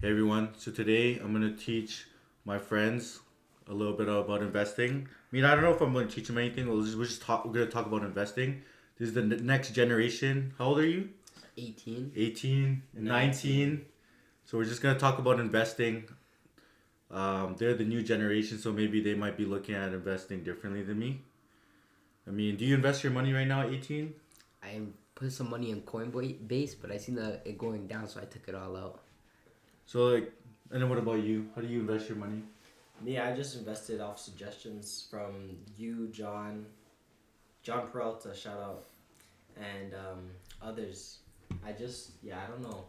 Hey everyone, so today I'm going to teach my friends a little bit about investing. I mean, I don't know if I'm going to teach them anything. We're going to talk about investing. This is the next generation. How old are you? 18. 18, 19. So we're just going to talk about investing. They're the new generation, so maybe they might be looking at investing differently than me. I mean, do you invest your money right now at 18? I put some money in Coinbase, but I seen it going down, so I took it all out. So and then what about you? How do you invest your money? Me, I just invested off suggestions from you, John Peralta, shout out, and others. I don't know.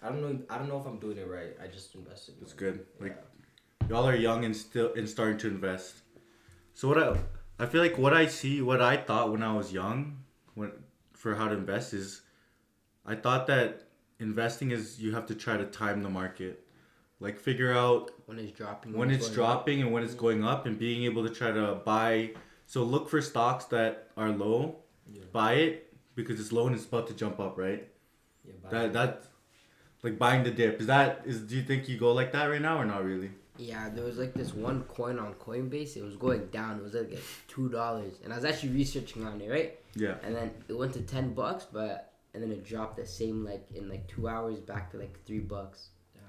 I don't know if I'm doing it right. I just invested. That's good. Yeah. Y'all are young and starting to invest. So I feel like what I thought when I was young, for how to invest is, I thought that investing is you have to try to time the market, like figure out when it's dropping, and when it's going up, and being able to try to buy. So look for stocks that are low, buy it because it's low and it's about to jump up, right? Yeah. That like buying the dip. Do you think you go like that right now or not really? Yeah, there was like this one coin on Coinbase. It was going down. It was like $2, and I was actually researching on it, right? Yeah. And then it went to $10, and then it dropped the same in 2 hours back to like $3. Damn.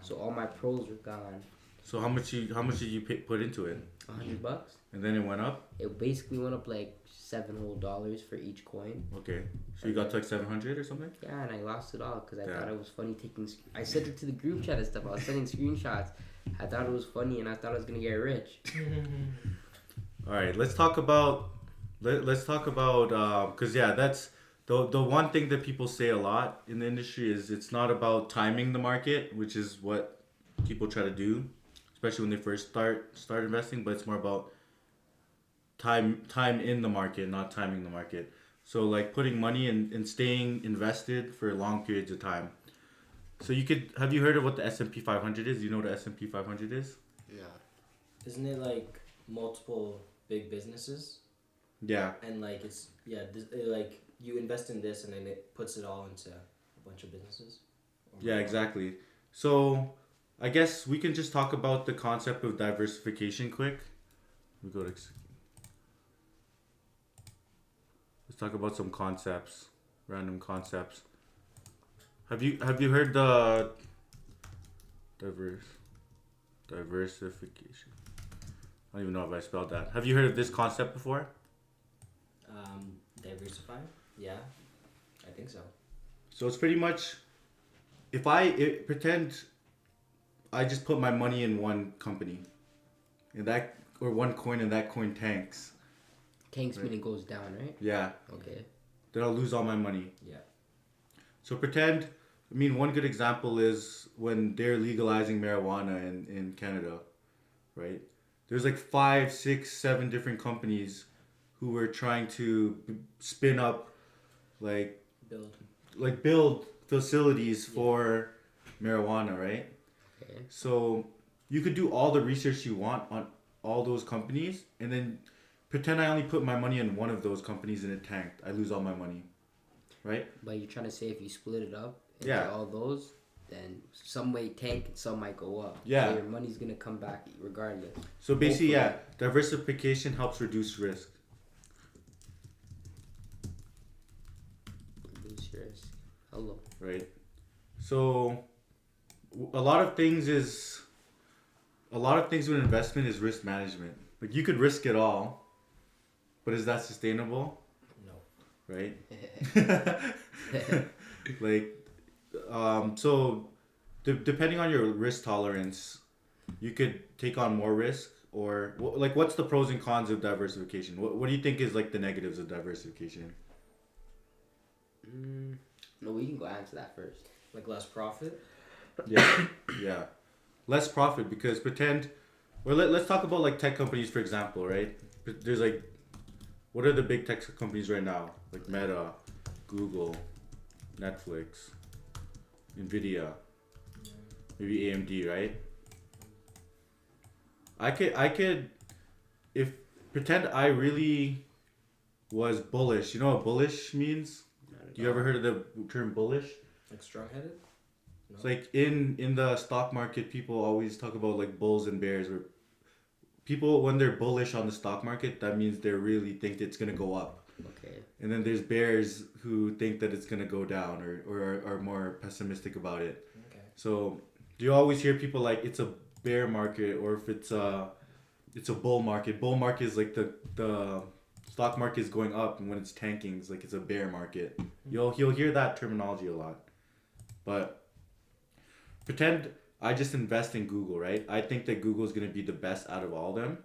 So all my pros were gone. So how much did you put into it? $100. And then it went up. It basically went up like $7 whole for each coin. Okay, so you got to like 700 or something. Yeah, and I lost it all because I thought it was funny I sent it to the group chat and stuff. I was sending screenshots. I thought it was funny and I thought I was gonna get rich. All right, let's talk about because that's the one thing that people say a lot in the industry is it's not about timing the market, which is what people try to do, especially when they first start investing, but it's more about time in the market, not timing the market. So like putting money and staying invested for long periods of time. So have you heard of what the S&P 500 is? You know what the S&P 500 is? Yeah. Isn't it like multiple big businesses? Yeah. And like like you invest in this and then it puts it all into a bunch of businesses? Yeah, exactly. So I guess we can just talk about the concept of diversification quick. Let's talk about some concepts, random concepts. Have you heard the diversification? I don't even know if I spelled that. Have you heard of this concept before? Diversify? Yeah, I think so. So it's pretty much pretend I just put my money in one company, or one coin, and that coin tanks. Tanks meaning goes down, right? Yeah. Okay. Then I'll lose all my money. Yeah. So pretend. I mean, one good example is when they're legalizing marijuana in Canada, right? There's like 5, 6, 7 different companies who were trying to spin up, build facilities for marijuana, right? Okay. So you could do all the research you want on all those companies, and then pretend I only put my money in one of those companies and it tanked. I lose all my money, right? But you're trying to say if you split it up into all those, then some might tank and some might go up. Yeah. So your money's gonna come back regardless. So basically, diversification helps reduce risk. Reduce risk. Hello. Right. So a lot of things with investment is risk management. Like you could risk it all, but is that sustainable? No. Right? So depending on your risk tolerance, you could take on more risk, or what's the pros and cons of diversification? What do you think is like the negatives of diversification? No, we can go answer that first. Like less profit? Yeah. Yeah. Less profit because let's talk about like tech companies, for example, right? There's like, what are the big tech companies right now? Like Meta, Google, Netflix, Nvidia, maybe AMD, right? I could, if pretend I really was bullish. You know what bullish means? You ever heard of the term bullish? Like strong-headed? No? It's like in the stock market, people always talk about like bulls and bears. Where people, when they're bullish on the stock market, that means they really think it's gonna go up. Okay. And then there's bears who think that it's gonna go down, or are more pessimistic about it. Okay. So you always hear people like it's a bear market, or if it's a bull market. Bull market is like the stock market is going up, and when it's tanking, it's like it's a bear market. You'll hear that terminology a lot. But pretend I just invest in Google, right? I think that Google is gonna be the best out of all of them.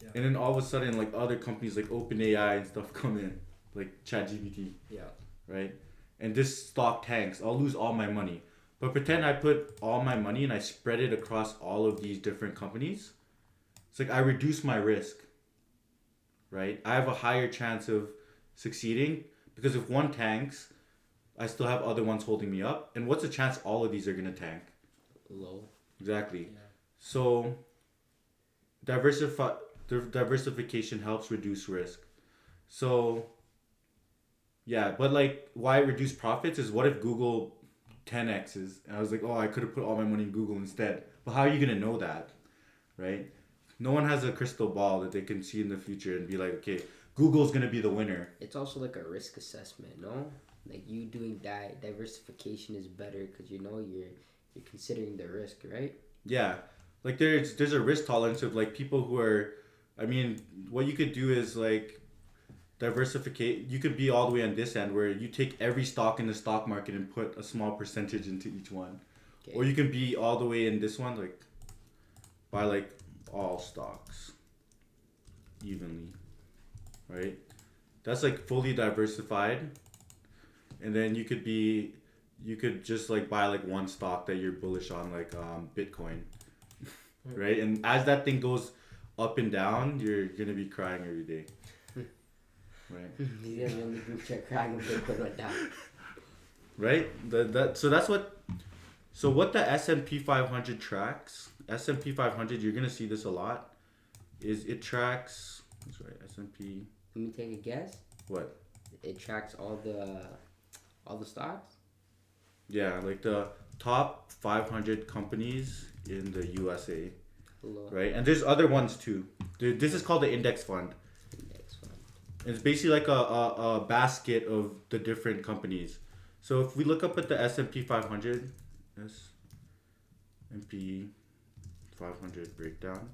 Yeah. And then all of a sudden, like other companies like OpenAI and stuff come in, like ChatGPT, Yeah. right? And this stock tanks. I'll lose all my money. But pretend I put all my money and I spread it across all of these different companies. It's like I reduce my risk, right? I have a higher chance of succeeding because if one tanks, I still have other ones holding me up. And what's the chance all of these are gonna tank? Low. Exactly. Yeah. So diversification helps reduce risk. So yeah, but like why reduce profits is what if Google 10x's and I was like, oh, I could have put all my money in Google instead. But how are you gonna know that, right? No one has a crystal ball that they can see in the future and be like, okay, Google's gonna be the winner. It's also like a risk assessment, no? Like you doing diversification is better because you know you're considering the risk, right? Yeah, like there's a risk tolerance of like people who are, I mean, what you could do is like diversificate. You could be all the way on this end where you take every stock in the stock market and put a small percentage into each one, Okay. or you can be all the way in this one, like buy like all stocks evenly, right? That's like fully diversified, and then you could just like buy like one stock that you're bullish on, like Bitcoin, right? And as that thing goes up and down, you're gonna be crying every day, right? He's gonna be on the group chat crying when Bitcoin went down. Right? So what the S&P 500 tracks, S&P 500, you're gonna see this a lot, is it tracks. That's right, S&P. Let me take a guess. What? It tracks all the stocks. Yeah, like the top 500 companies in the USA, Hello. right? And there's other ones too. This is called the index fund. Index fund. It's basically like a basket of the different companies. So if we look up at the S&P 500, S&P 500 breakdown.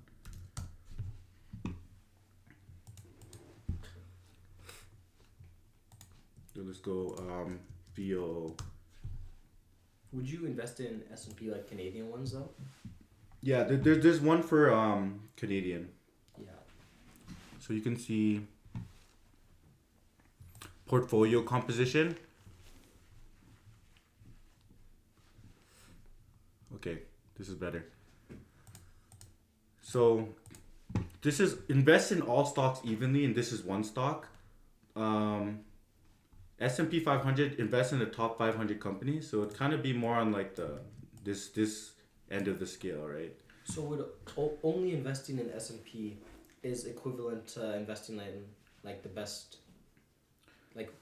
So let's go VO. Would you invest in S&P like Canadian ones though? Yeah, there's one for Canadian. Yeah. So you can see portfolio composition. Okay, this is better. So this is invest in all stocks evenly, and this is one stock. S&P 500 invest in the top 500 companies, so it kind of be more on like this end of the scale, right? So would only investing in S&P is equivalent to investing in like the best, like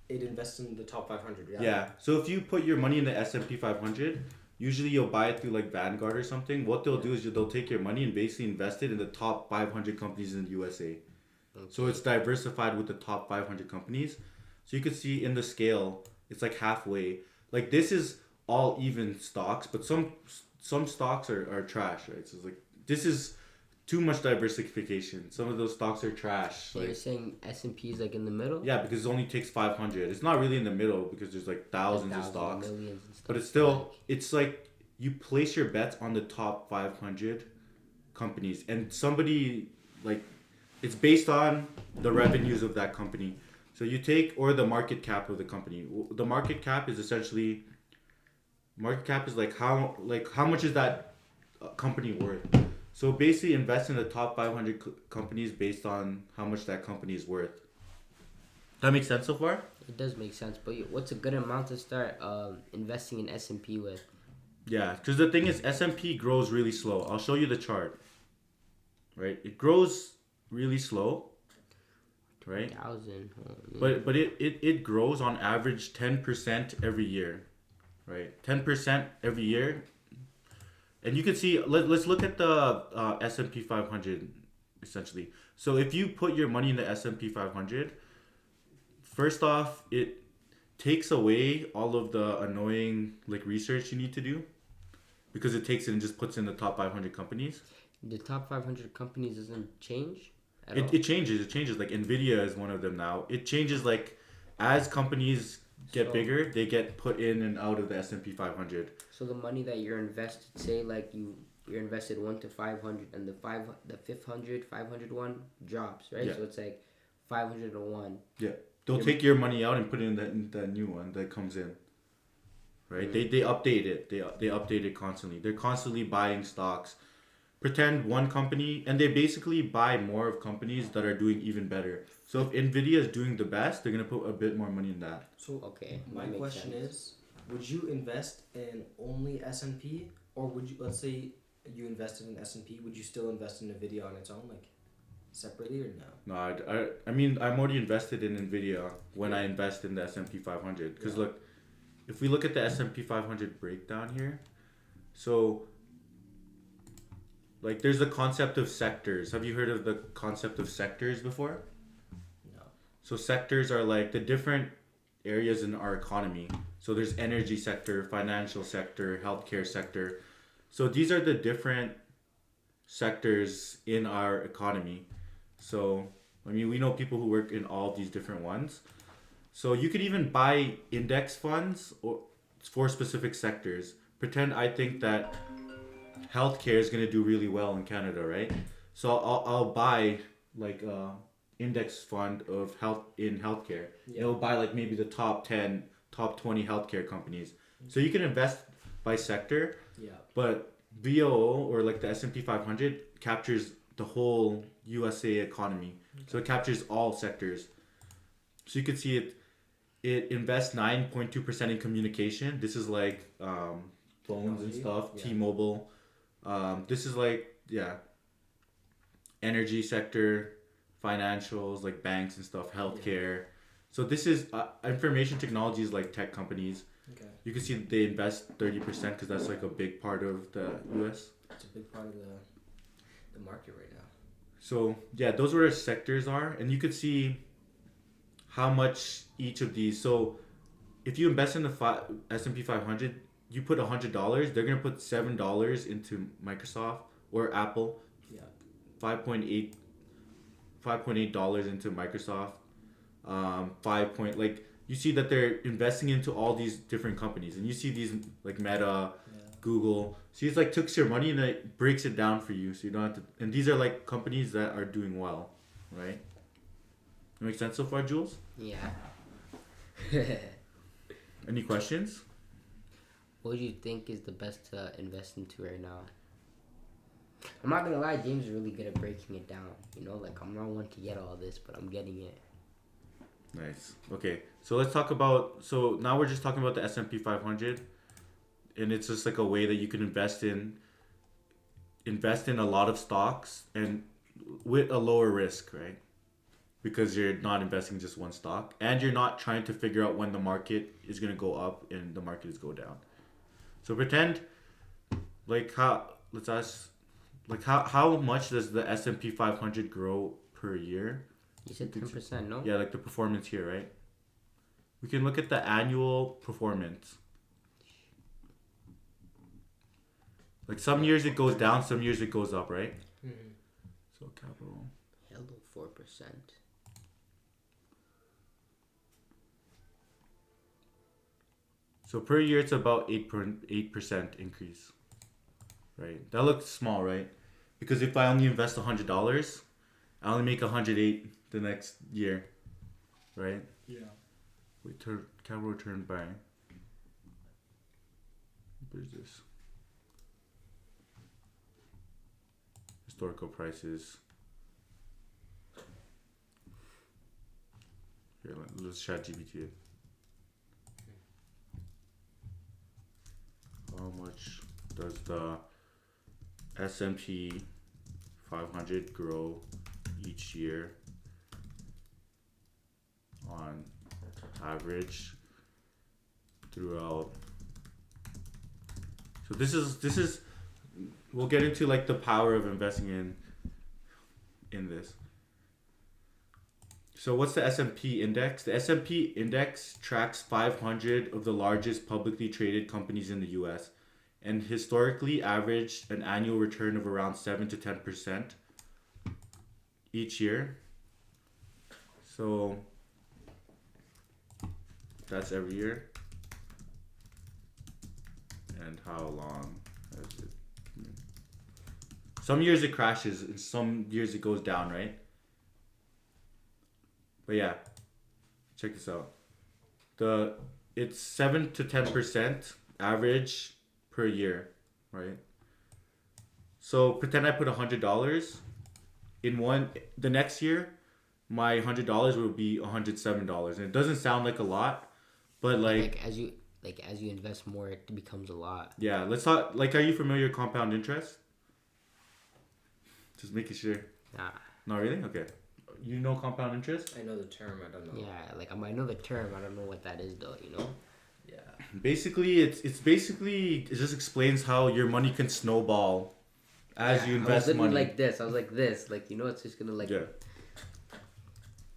it invests in the top 500, yeah? Yeah. So if you put your money in the S&P 500, usually you'll buy it through like Vanguard or something. What they'll do is they'll take your money and basically invest it in the top 500 companies in the USA. Okay. So it's diversified with the top 500 companies. So you can see in the scale, it's like halfway. Like this is all even stocks, but some stocks are trash, right? So it's like this is too much diversification. Some of those stocks are trash. So like, you're saying S&P is like in the middle? yeah, because it only takes 500. It's not really in the middle because there's like thousands of stocks. Millions and stuff. But it's still, it's like you place your bets on the top 500 companies, and somebody like it's based on the revenues of that company. So you take, or the market cap of the company. The market cap is essentially, market cap is like how much is that company worth. So basically invest in the top 500 companies based on how much that company is worth. That makes sense so far? It does make sense, but what's a good amount to start investing in S&P with? Yeah, because the thing is S&P grows really slow. I'll show you the chart. Right? It grows really slow. Right? 1,000. But it grows on average 10% every year. right? 10% every year. And you can see, let's look at the S&P 500 essentially. So if you put your money in the S&P 500, first off, it takes away all of the annoying like research you need to do because it takes it and just puts in the top 500 companies. The top 500 companies doesn't change at all? It changes. It changes. Like Nvidia is one of them now. It changes like as companies get So- bigger, they get put in and out of the S&P 500. So the money that you're invested, say like you're invested 1 to 500, and the 500 one drops, right? Yeah. So it's like 501. They'll take your money out and put it in that new one that comes in. Right? They update it. They update it constantly. They're constantly buying stocks. Pretend one company, and they basically buy more of companies that are doing even better. So if Nvidia is doing the best, they're gonna put a bit more money in that. So Okay. my that makes question sense. is, would you invest in only S&P, or would you, let's say you invested in S&P, would you still invest in Nvidia on its own, like separately, or no? No, I mean I'm already invested in Nvidia when I invest in the S&P 500. Because look, if we look at the S&P 500 breakdown here, so like there's the concept of sectors. Have you heard of the concept of sectors before? No. So sectors are like the different areas in our economy. So there's energy sector, financial sector, healthcare sector. So these are the different sectors in our economy. So I mean we know people who work in all of these different ones. So you could even buy index funds or for specific sectors. Pretend I think that healthcare is going to do really well in Canada, right? So I'll buy like a index fund of healthcare. Yeah. It'll buy like maybe the top 10, top 20 healthcare companies. So you can invest by sector, Yeah. but VOO or like the S&P 500 captures the whole USA economy. So it captures all sectors. So you can see it invests 9.2% in communication. This is like phones and Technology, stuff, yeah. T-Mobile. This is like, energy sector, financials, like banks and stuff, healthcare. So this is information technology is like tech companies. Okay. You can see that they invest 30% because that's like a big part of the US. It's a big part of the market right now. So yeah, those where sectors are, and you could see how much each of these. So if you invest in the S&P 500, you put $100, they're gonna put $7 into Microsoft or Apple. Yeah. $5.8 into Microsoft. Like you see that they're investing into all these different companies, and you see these like Meta, Google. See, it's like takes your money and it breaks it down for you, so you don't have to. And these are like companies that are doing well, right? That makes sense so far, Jules? Yeah. Any questions? What do you think is the best to invest into right now? I'm not gonna lie, James is really good at breaking it down. You know, like I'm not one to get all this, but I'm getting it. Nice. Okay, so let's talk about. So now we're just talking about the S&P 500, and it's just like a way that you can invest in a lot of stocks and with a lower risk, right? Because you're not investing just one stock, and you're not trying to figure out when the market is gonna go up and the market is go down. So pretend, like let's ask, like how much does the S&P 500 grow per year? You said 10%, no? Yeah, like the performance here, right? We can look at the annual performance. Like some years it goes down, some years it goes up, right? Mm-hmm. So capital. Hello, 4%. So per year it's about 8% increase, right? That looks small, right? Because if I only invest $100, I only make 108 the next year, right? Yeah. Wait, capital return by. What is this? Historical prices. Here, let's chat GPT it. How much does the S&P 500 grow each year on average throughout So this is we'll get into like the power of investing in this. So what's the S&P index? The S&P index tracks 500 of the largest publicly traded companies in the US and historically averaged an annual return of around 7 to 10% each year. So that's every year. And how long has it been? Some years it crashes and some years it goes down, right? But yeah, check this out. It's 7 to 10% average per year, right? So pretend I put $100 in the next year, my $100 will be $107, and it doesn't sound like a lot, but like as you invest more, it becomes a lot. Yeah, let's talk. Like, are you familiar with compound interest? Just making sure. Nah. Not really. Okay. You know compound interest? I know the term. I don't know. Yeah, like I might know the term. I don't know what that is though. You know. Yeah. Basically, it just explains how your money can snowball as you invest money. Like this. I was like this. Like it's just gonna like. Yeah.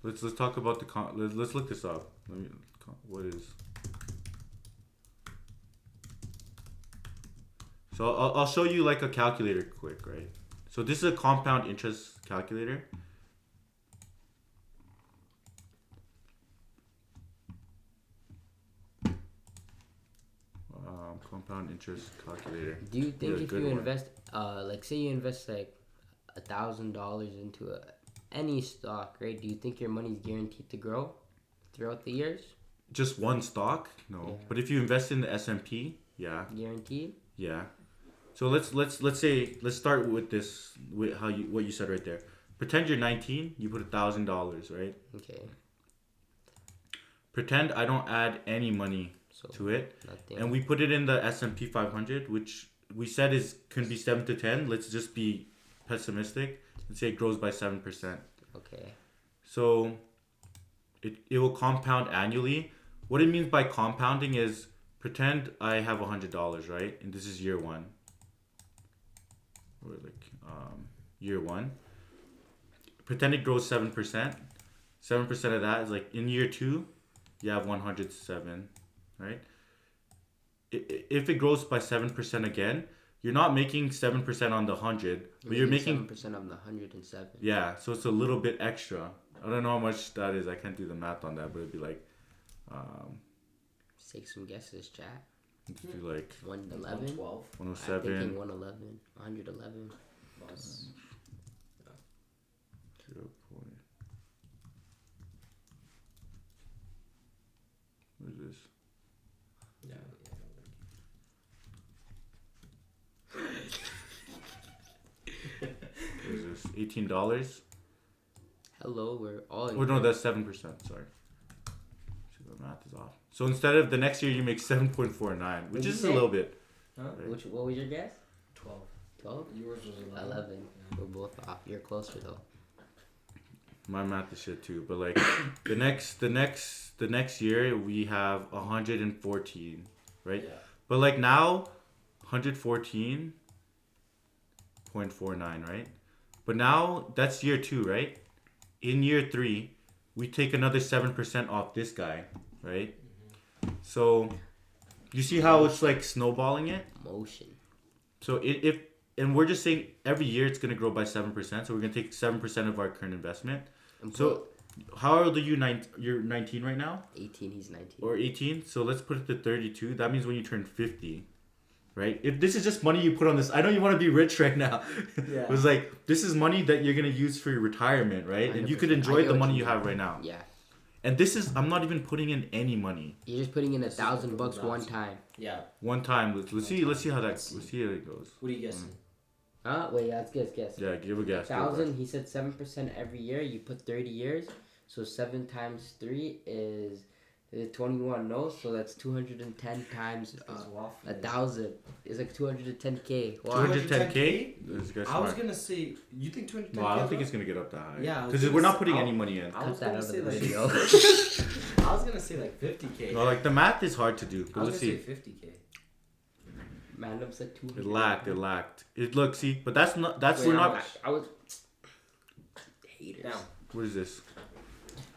Let's talk about let's look this up. What is? So I'll show you like a calculator quick, right? So this is a compound interest calculator. Compound interest calculator. Do you think if you invest, like say you invest like $1,000 into any stock, right? Do you think your money's guaranteed to grow throughout the years? Just one stock? No. Yeah. But if you invest in the S&P, yeah. Guaranteed? Yeah. So let's start with this with what you said right there. Pretend you're 19, you put $1,000, right? Okay. Pretend I don't add any money to it, nothing. And we put it in the S&P 500, which we said can be 7 to 10. Let's just be pessimistic and say it grows by 7%. Okay. So it will compound annually. What it means by compounding is pretend I have $100, right? And this is year one. Or like year one. Pretend it grows 7%. 7% of that is like in year two, you have 107, right? If it grows by 7% again, you're not making 7% on the 100, but you're making 7% on the 107. Yeah, so it's a little bit extra. I don't know how much that is. I can't do the math on that, but it'd be like take some guesses, chat. It'd be like 111, 107. I'm thinking 111, 111. Plus. 0. What is this? Yeah. What is this? $18? Hello, we're all. Oh no, that's 7%. Sorry. The math is off. So instead of the next year, you make 7.49, which is a little bit. Huh? Right? What was your guess? 12. 12? Yours was 11. 11. Yeah. We're both off. You're closer though. My math is shit too, but like the next year we have 114, right? Yeah. But like now, 114.49, right? But now that's year two, right? In year three, we take another 7% off this guy, right? Mm-hmm. So you see how it's like snowballing it? Motion. So and we're just saying every year it's gonna grow by 7%. So we're gonna take 7% of our current investment. So how old are you? You're 19 right now? 18, he's 19. Or 18? So let's put it to 32. That means when you turn 50, right? If this is just money you put on this, I know you want to be rich right now. Yeah. It was like, this is money that you're going to use for your retirement, right? 100%. And you could enjoy the money you have right now. Yeah. And this is, I'm not even putting in any money. You're just putting in $1,000 one time. Yeah. One time. Let's see how it goes. What are you guessing? Wait, let's guess. Yeah, give a guess. 1,000. He said 7% every year. You put 30 years, so 7 times 3 is 21. No, so that's 210 times 1,000. It's like 210K. Wow. 210K? I was gonna say, you think 210K? No, I don't think it's gonna get up that high. Yeah, because we're not putting any money in. I was gonna say like video. I was gonna say like 50K. No, like the math is hard to do. But let's see. 50K. Random said 200. It lacked. Look, see, but that's not. That's Wait, we're not. I was haters. Now, What is this?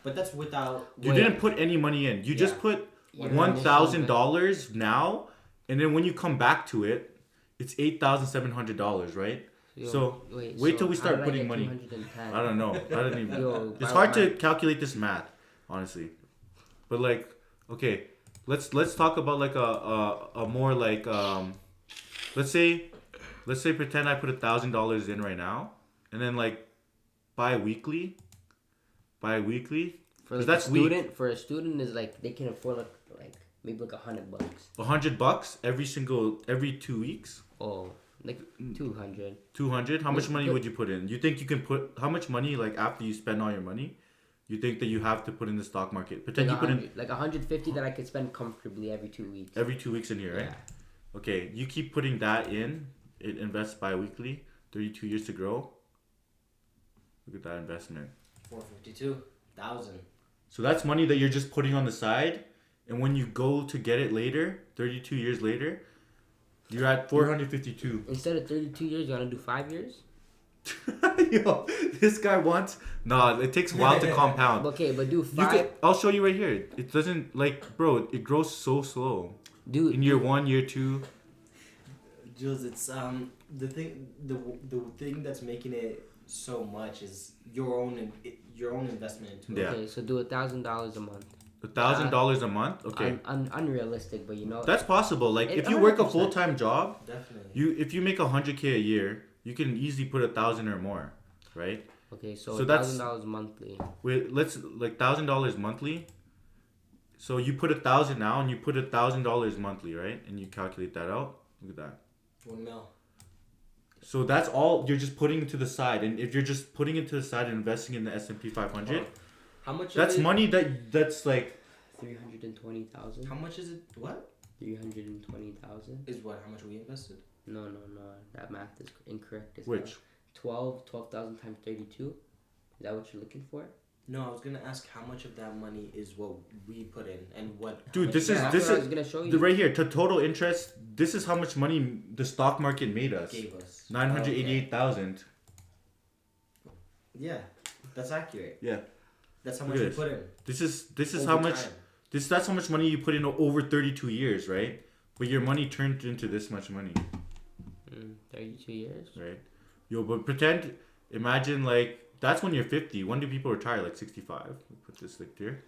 but that's without. You didn't put any money in. You just put $1,000 now, and then when you come back to it, it's $8,700, right? So wait till we start putting money. I don't know. I don't even. It's hard to calculate this math, honestly. But like, okay, let's talk about like a more like let's say pretend I put $1,000 in right now, and then like bi-weekly. For like that's for a student is like they can afford like maybe like $100. $100 every 2 weeks. Oh, like 200. 200. How much money would you put in? You think you can put how much money like after you spend all your money? You think that you have to put in the stock market? Pretend like you put in like 150 that I could spend comfortably every 2 weeks. Every 2 weeks in here, right? Yeah. Okay, you keep putting that in. It invests bi-weekly. 32 years to grow. Look at that investment. 452,000. So that's money that you're just putting on the side, and when you go to get it later, 32 years later, you're at 452. Instead of 32 years, you want to do 5 years? Yo, this guy wants. Nah, it takes a while to compound. Okay, but do 5. I'll show you right here. It doesn't like, bro. It grows so slow. Dude, in year 1, year 2. Jules, it's the thing that's making it so much is your own investment into it. Okay, so do $1,000 a month. $1,000 a month. Okay. Unrealistic, but you know. That's possible. Like if you work a full-time job, definitely. If you make $100K a year, you can easily put 1,000 or more, right? Okay, so $1,000 monthly. Wait, let's like $1,000 monthly. So you put 1,000 now, and you put $1,000 monthly, right? And you calculate that out. Look at that. 1 mil. So that's all you're just putting to the side, and if you're just putting it to the side and investing in the S&P 500, how much? That's money that's like 320,000. How much is it? What? 320,000 is what? How much we invested? No. That math is incorrect. It's which 12,000 times 32. Is that what you're looking for? No, I was gonna ask how much of that money is what we put in and what. Dude, this is I was gonna show you. Right here to total interest. This is how much money the stock market made us. Gave us 988,000. Yeah, that's accurate. Yeah, that's how much we put in. This is how much. Time. That's how much money you put in over 32 years, right? But your money turned into this much money. 32 years. Right. Yo, but imagine like. That's when you're 50. When do people retire? Like 65. We'll put this like here.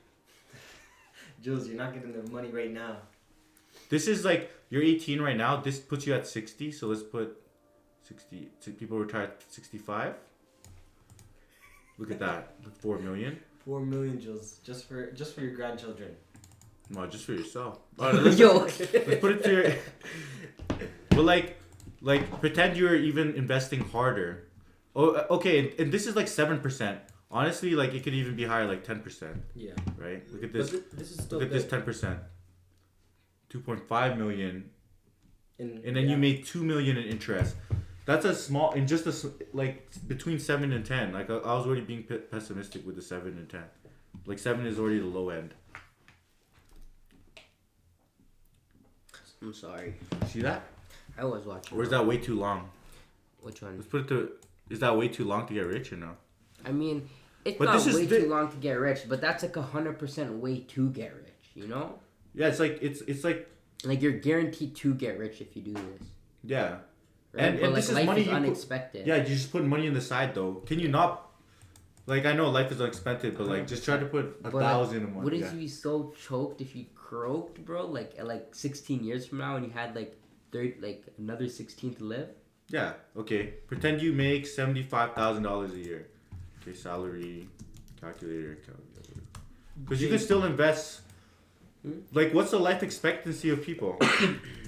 Jules, you're not getting the money right now. This is like, you're 18 right now. This puts you at 60. So let's put 60. People retire at 65. Look at that. 4 million. 4 million, Jules. Just for your grandchildren. No, just for yourself. Yo. Let's put it to your... But like pretend you're even investing harder. Oh, okay, and this is like 7%. Honestly, like it could even be higher, like 10%. Yeah. Right. Look at this. This is still look at good. this 10%. 2.5 million. And then you made 2 million in interest. That's a small, in just like between 7 and 10. Like I was already being pessimistic with the 7 and 10. Like 7 is already the low end. I'm sorry. See that? I was watching. Or is that way too long? Which one? Let's put it to. Is that way too long to get rich or no? I mean, it's not way too long to get rich, but that's like 100% way to get rich. You know? Yeah, it's like. Like you're guaranteed to get rich if you do this. Yeah. Right? And like this is life money is you unexpected. Yeah, you just put money in the side though. Can you not? Like I know life is unexpected, but like just try to put 1,000 a month. Wouldn't you be so choked if you croaked, bro? Like at like 16 years from now, and you had like another 16 to live. Yeah. Okay. Pretend you make $75,000 a year. Okay. Salary calculator. Because you can still invest. Like, what's the life expectancy of people?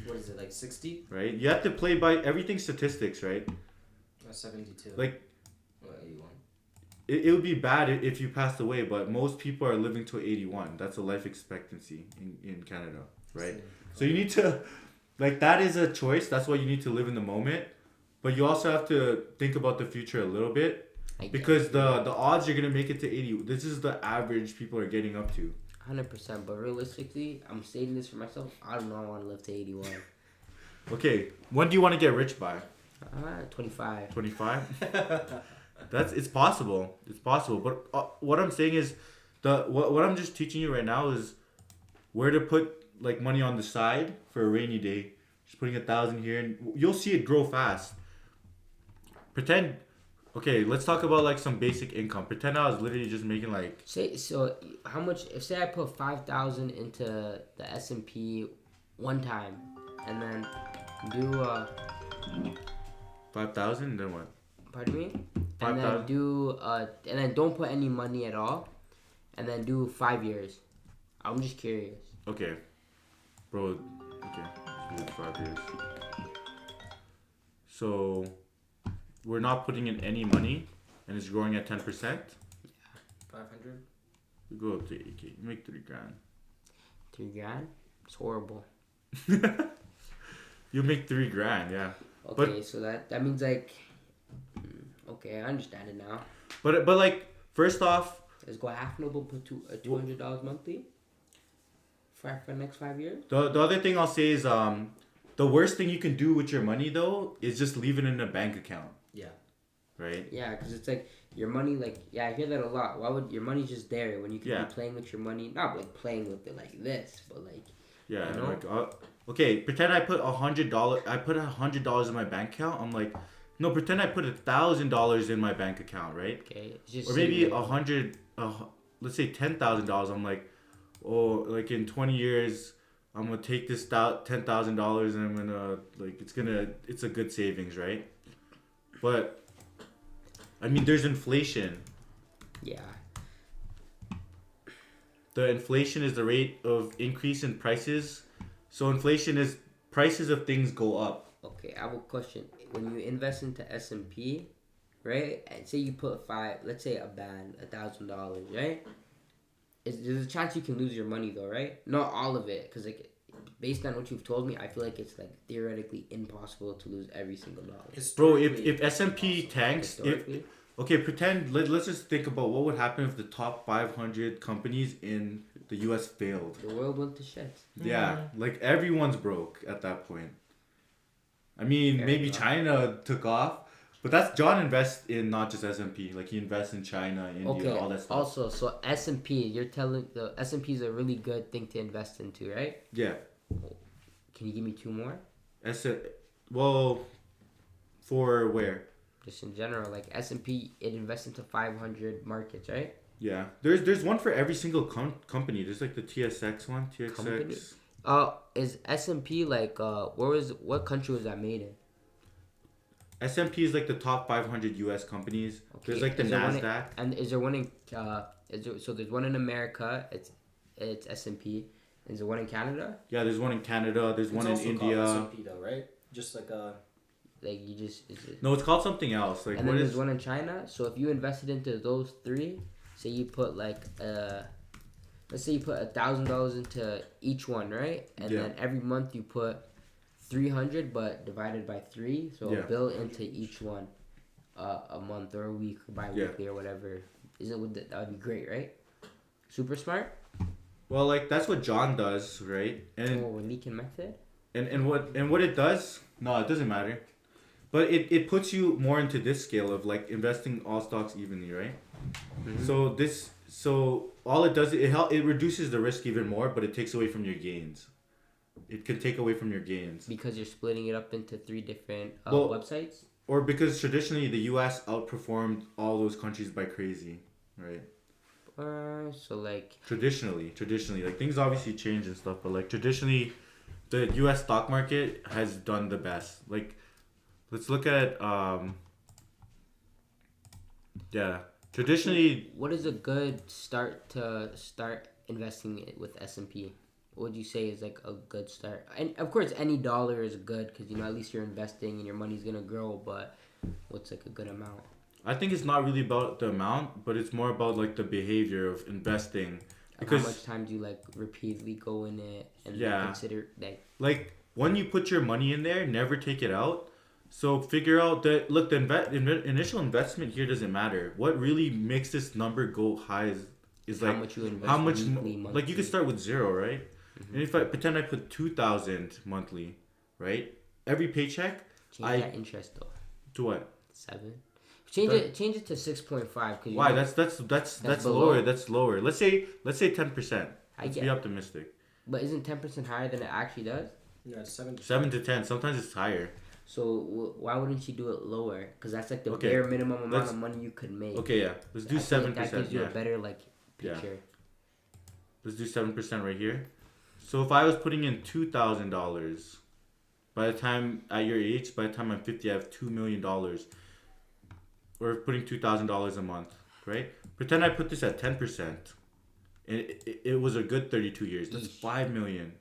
What is it, like 60? Right. You have to play by everything statistics, right? 72. Like. 81. It would be bad if you passed away, but most people are living to 81. That's a life expectancy in Canada, right? So you need to, like, that is a choice. That's why you need to live in the moment. But you also have to think about the future a little bit. Because the odds you're going to make it to 80, this is the average people are getting up to. 100%. But realistically, I'm stating this for myself. I don't know I want to live to 81. Okay, when do you want to get rich by? 25. 25? It's possible. It's possible. But what I'm saying is, what I'm just teaching you right now is where to put like money on the side for a rainy day. Just putting 1,000 here, and you'll see it grow fast. Pretend. Okay, let's talk about like some basic income. Pretend I was literally just making like How much? If say I put 5,000 into the S&P one time, and then do 5,000. Then what? pardon me, and 5,000. then don't put any money at all, and then do 5 years. I'm just curious. Okay, bro. Okay, let's do 5 years. So we're not putting in any money, and it's growing at 10%. 500. We go up to 8K. You make 3 grand. 3 grand? It's horrible. You make 3 grand, yeah. Okay, so that means like, okay, I understand it now. But like first off, Let's go half noble, put $200 monthly for the next 5 years. the other thing I'll say is the worst thing you can do with your money though is just leave it in a bank account. Yeah. Right. Yeah, because it's like your money. Like, yeah, I hear that a lot. Why would your money's just there when you could be playing with your money? Not like playing with it like this, but like. Yeah. You know? Like okay, pretend I put $100. I put $100 in my bank account. I'm like, no, pretend I put $1,000 in my bank account, right? Okay. It's just or maybe let's say $10,000. I'm like, oh, like in 20 years, I'm gonna take this $10,000 and I'm gonna like it's a good savings, right? But I mean, there's inflation. Yeah. The inflation is the rate of increase in prices. So inflation is prices of things go up. Okay, I have a question. When you invest into S&P, right? And say you put let's say $1,000, right? There's a chance you can lose your money though, right? Not all of it, because like based on what you've told me, I feel like it's like theoretically impossible to lose every single dollar. Bro, if S&P tanks, okay, pretend let's just think about what would happen if the top 500 companies in the U.S. failed. The world went to shit. Yeah, like everyone's broke at that point. I mean, maybe China took off, but that's John invests in not just S&P. Like he invests in China, India, all that stuff. Also, so S&P, you're telling the S&P is a really good thing to invest into, right? Yeah. Can you give me 2 more? Well, for where? Just in general, like S&P, it invests into 500 markets, right? Yeah, there's one for every single company. There's like the TSX one, TXX. Company? Is S&P like what country was that made in? S&P is like the top 500 U.S. companies. Okay. There's like the Nasdaq. And is there one in so there's one in America. It's S&P. Is there one in Canada? Yeah, there's one in Canada. There's one in India. S&P though, right? Just like a. Like you just. No, it's called something else. Like and then there's one in China. So if you invested into those 3, say you put like let's say you put $1,000 into each one, right? And then every month you put 300, but divided by 3, so a bill into each one, a month or a week, bi-weekly or whatever. That would be great, right? Super smart. Well, like that's what John does, right? And we're leaking method. And what it does? No, it doesn't matter. But it puts you more into this scale of like investing all stocks evenly, right? Mm-hmm. So all it does it reduces the risk even more, but it takes away from your gains. It can take away from your gains because you're splitting it up into 3 different websites. Or because traditionally the U.S. outperformed all those countries by crazy, right? So like traditionally, like things obviously change and stuff, but like traditionally, the U.S. stock market has done the best. Like, let's look at traditionally. What is a good start investing with S&P? What would you say is like a good start? And of course, any dollar is good because at least you're investing and your money's gonna grow. But what's like a good amount? I think it's not really about the amount, but it's more about like the behavior of investing. Because how much time do you like repeatedly go in it and consider like when you put your money in there, never take it out. So figure out that the initial investment here doesn't matter. What really makes this number go high is like how much you invest weekly, monthly. Like you could start with 0, right? Mm-hmm. And if I pretend I put 2,000 monthly, right? every paycheck. Change that interest though. To what? 7. Change it to 6.5. Why? That's lower. That's lower. Let's say 10%. Let's be optimistic. But isn't 10% higher than it actually does? Yeah, it's 7. 7 to 10. Sometimes it's higher. So why wouldn't you do it lower? Because that's like the bare minimum amount of money you could make. Okay, yeah. Let's do 7%. That gives you a better picture. Yeah. Let's do 7% right here. So if I was putting in $2,000, by the time at your age, by the time I'm 50, I have $2 million. Or putting $2,000 a month, right? Pretend I put this at 10%, and it was a good 32 years. That's $5 million.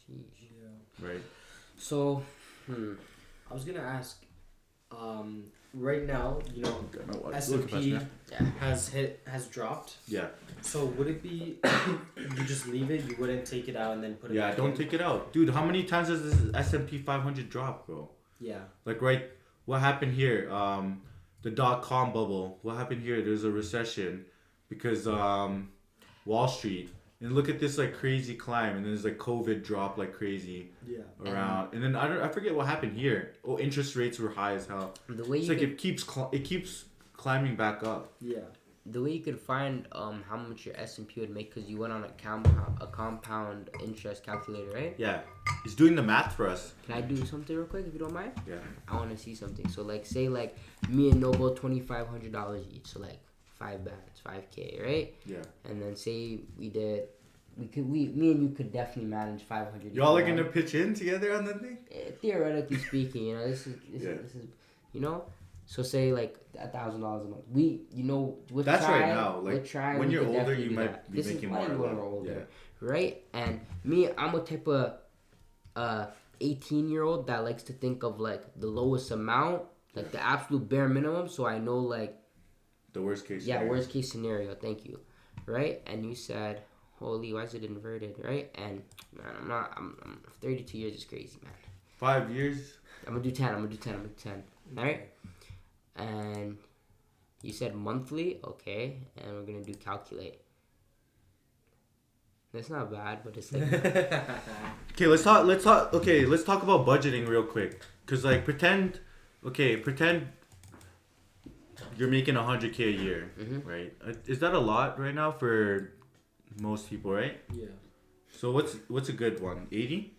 Yeah. Right. So, I was gonna ask. Right now, S&P has dropped. Yeah. So would it be you just leave it? You wouldn't take it out and then put it. Yeah, back don't in? take it out, dude. How many times has this S&P 500 drop, bro? Yeah. What happened here? The .com bubble. What happened here? There's a recession because Wall Street. And look at this crazy climb, and then there's COVID drop like crazy. Yeah. Around, and then I forget what happened here. Oh, interest rates were high as hell. The way it keeps climbing back up. Yeah. The way you could find how much your S&P would make, because you went on a compound interest calculator, right? Yeah, it's doing the math for us. Can I do something real quick if you don't mind? Yeah. I want to see something. So say me and Noble $2,500 each. So 5 bands, 5K, right? Yeah. And then say me and you could definitely manage 500. Y'all are gonna pitch in together on that thing? Theoretically speaking, this is So say $1,000 a month. That's right now. When you're older, you might be this making is more. When we're older, right? And me, I'm a type of 18-year-old that likes to think of the lowest amount, the absolute bare minimum. So I know the worst case. Yeah, worst case scenario. Thank you. Right? And you said, holy, why is it inverted? Right? And man, I'm 32 years is crazy, man. 5 years. I'm gonna do 10. All right. And you said monthly, okay, and we're gonna do calculate. That's not bad, but it's Okay, let's talk. Okay, let's talk about budgeting real quick. Cause pretend you're making $100K a year, right? Is that a lot right now for most people, right? Yeah. So what's a good one? 80?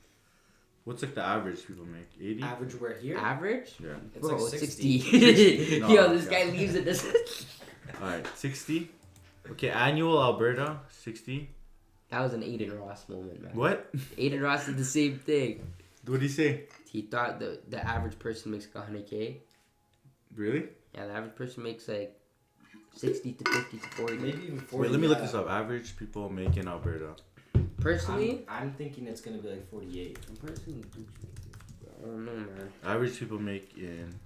What's the average people make? 80? Average where here? Average? Yeah. It's Bro, 60. 60. No, Yo, this guy leaves it this. Alright, 60. Okay, annual Alberta, 60. That was an Aiden Ross moment, man. What? Aiden Ross did the same thing. What did he say? He thought the average person makes 100K. Really? Yeah, the average person makes 60 to 50 to 40. Maybe even 40. Wait, let me look this up. Average people make in Alberta. Personally, I'm thinking it's gonna be 48. Personally, I don't know, man. Average people make in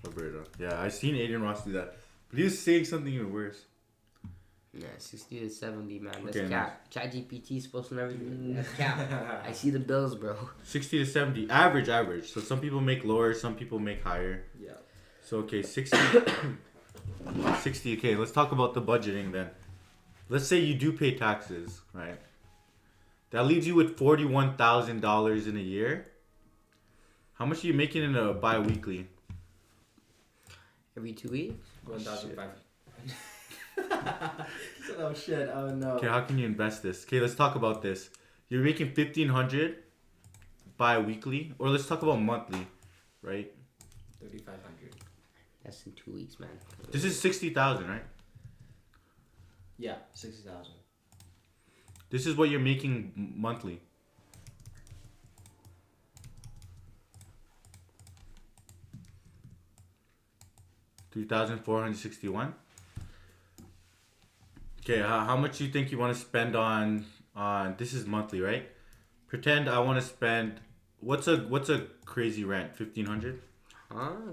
Alberta. Yeah, I seen Aiden Ross do that, but he was saying something even worse. Yeah, 60 to 70, man. That's Okay, cap. ChatGPT is supposed to know everything. That's cap. I see the bills, bro. 60 to 70. Average. So some people make lower, some people make higher. Yeah. So, okay, 60. 60, okay, let's talk about the budgeting then. Let's say you do pay taxes, right? That leaves you with $41,000 in a year. How much are you making in a bi-weekly? Every 2 weeks? 1,500. Oh shit! Oh no. Okay, how can you invest this? Okay, let's talk about this. You're making $1,500 bi-weekly, or let's talk about monthly, right? 3,500. That's in 2 weeks, man. This is 60,000, right? Yeah, 60,000. This is what you're making monthly. $3,461. Okay, how much do you think you want to spend on this is monthly, right? Pretend I want to spend what's a crazy rent? $1,500?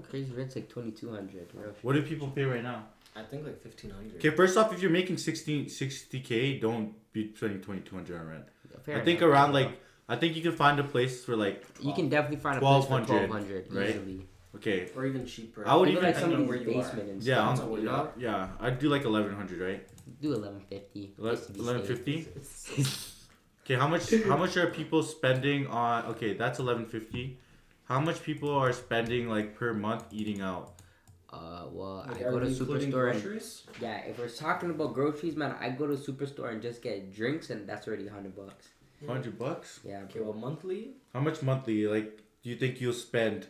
Crazy rent's 2,200. What do people pay right now? I think 1,500. Okay, first off, if you're making 60K, don't be spending 2,200 on rent. Fair I think enough. around I think you can find a place for you can definitely find a place for 1,200, $1,200 easily. Okay. Or even cheaper. I would Even even somebody's where you basement are. and Yeah, stuff. yeah. I'd do 1,100, right? Do 1,150. 1,150. Okay, how much are people spending on? Okay, that's 1150. How much people are spending like per month eating out? Well, Like, I are go to we including Superstore and groceries? yeah, if we're talking about groceries, man, I go to Superstore and just get drinks, and that's already $100. $100? Yeah, Okay, bro. well, monthly, How much monthly? Like, do you think you'll spend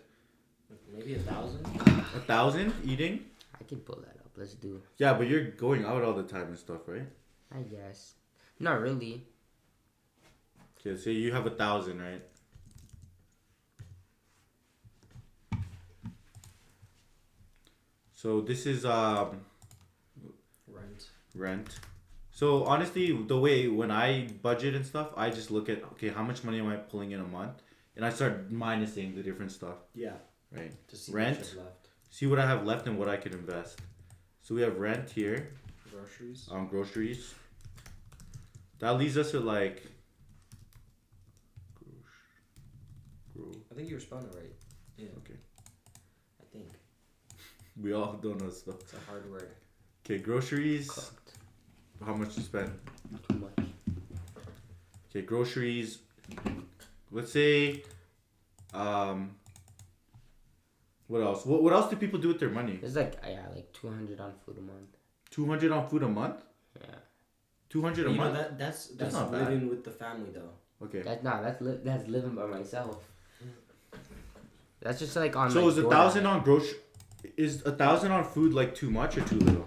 maybe 1,000. 1,000 eating? I can pull that up. Let's do. Yeah, but you're going out all the time and stuff, right? I guess. Not really. Okay, so you have 1,000, right? So this is Rent. rent. So honestly, the way when I budget and stuff, I just look at okay, how much money am I pulling in a month, and I start minusing the different stuff, Yeah. right? To see Rent. what you have left. See what I have left and what I could invest. So we have rent here, Groceries. groceries. That leaves us with like. I think you were spelling it right. Yeah. Okay. I think. We all don't know stuff. It's a hard word. Okay, groceries. Cooked. How much you spend? Too much. Okay, groceries. Let's say, what else? What else do people do with their money? It's like like 200 on food a month. 200 on food a month? Yeah. 200 a You know, month? that's not bad. living with the family though. Okay. That's living by myself. That's just like on. So like, is 1,000 on is 1,000 on food like too much or too little?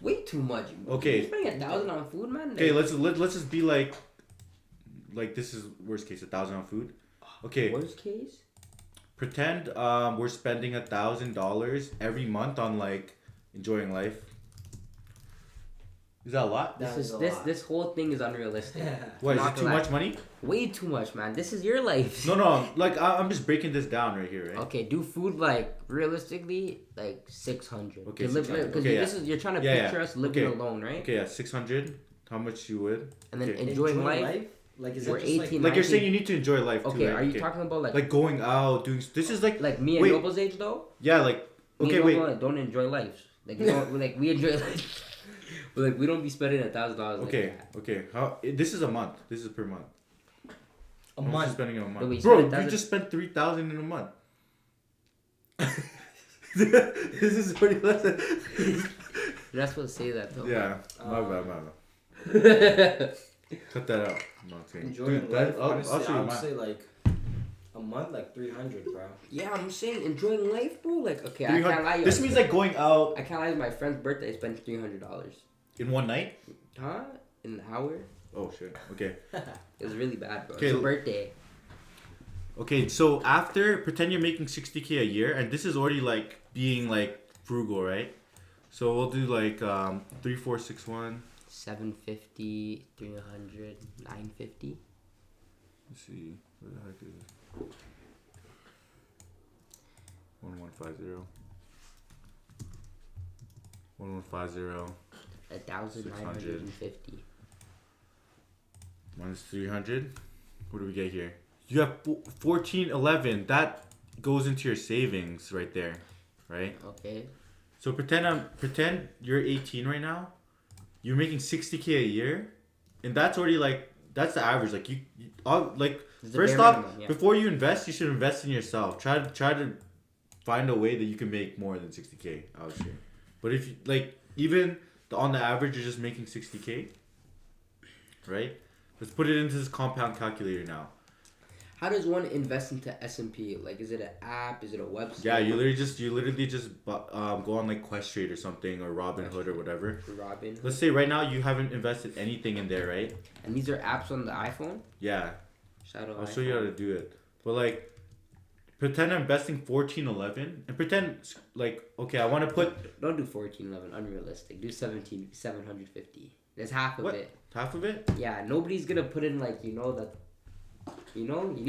Way too much. Okay. You're spending 1,000 on food, man. Okay, let's just be like this is worst case 1,000 on food. Okay. Worst case. Pretend we're spending $1,000 every month on like enjoying life. Is that a lot? This whole thing is unrealistic. What, is Not it too gonna much money? Way too much, man. This is your life. No. Like I'm just breaking this down right here, right? Okay, do food like realistically like 600. Okay, Because 600. Okay, this is you're trying to Yeah, picture yeah. us living Okay. alone, right? Okay, yeah, 600. How much you would? And then Okay. enjoying life. Like is We're it just 18. Like you're 19. saying you need to enjoy life too, Okay, right? are you talking about like going out, doing this is like me and wait. Noble's age though? Yeah, like Me okay, and wait. Noble don't enjoy life. Like we don't like we enjoy life. But like we don't be spending $1,000. Okay, Like that. okay. This is a month. This is per month. a How much you month? spending in a month? No, wait, Bro, so you 1,000 just spent 3,000 in a month. This is pretty less than. You're not supposed to say that though. Yeah, my bad. Cut that out. No, I'm saying. Enjoying Dude, life. I'll Honestly, show I you would mine. say like a month, like 300, bro. Yeah, I'm saying enjoying life, bro. Like okay, I 300 can't lie. This means like going out I can't lie. My friend's birthday, I spent $300. in one night. Huh? In an hour? Oh shit. Okay. It was really bad, bro. Okay. It's a birthday. Okay. So after pretend you're making 60K a year, and this is already like being like frugal, right? So we'll do like 3461. 750, 300, 950. Let's see. What the heck is it? 1150. 1150 1,950. minus 300. What do we get here? You have 1411. That goes into your savings right there, right? Okay. So pretend you're 18 right now. You're making 60K a year, and that's already like that's the average. Like you all like It's the first bare off, minimum, yeah. before you invest, you should invest in yourself. Try to find a way that you can make more than 60K out here. But if you, like even on the average, you're just making 60K, right? Let's put it into this compound calculator now. How does one invest into S&P? Like, is it an app? Is it a website? Yeah, you literally just go on like Questrade or something or Robinhood or whatever. Robin. Let's say right now you haven't invested anything in there, right? And these are apps on the iPhone? Yeah, Shout out I'll iPhone. show you how to do it. But like, pretend I'm investing 1411 and pretend like okay, I want to put Don't do 1411, unrealistic. Do 750. That's half of what it. half of it. Yeah, nobody's gonna put in like you need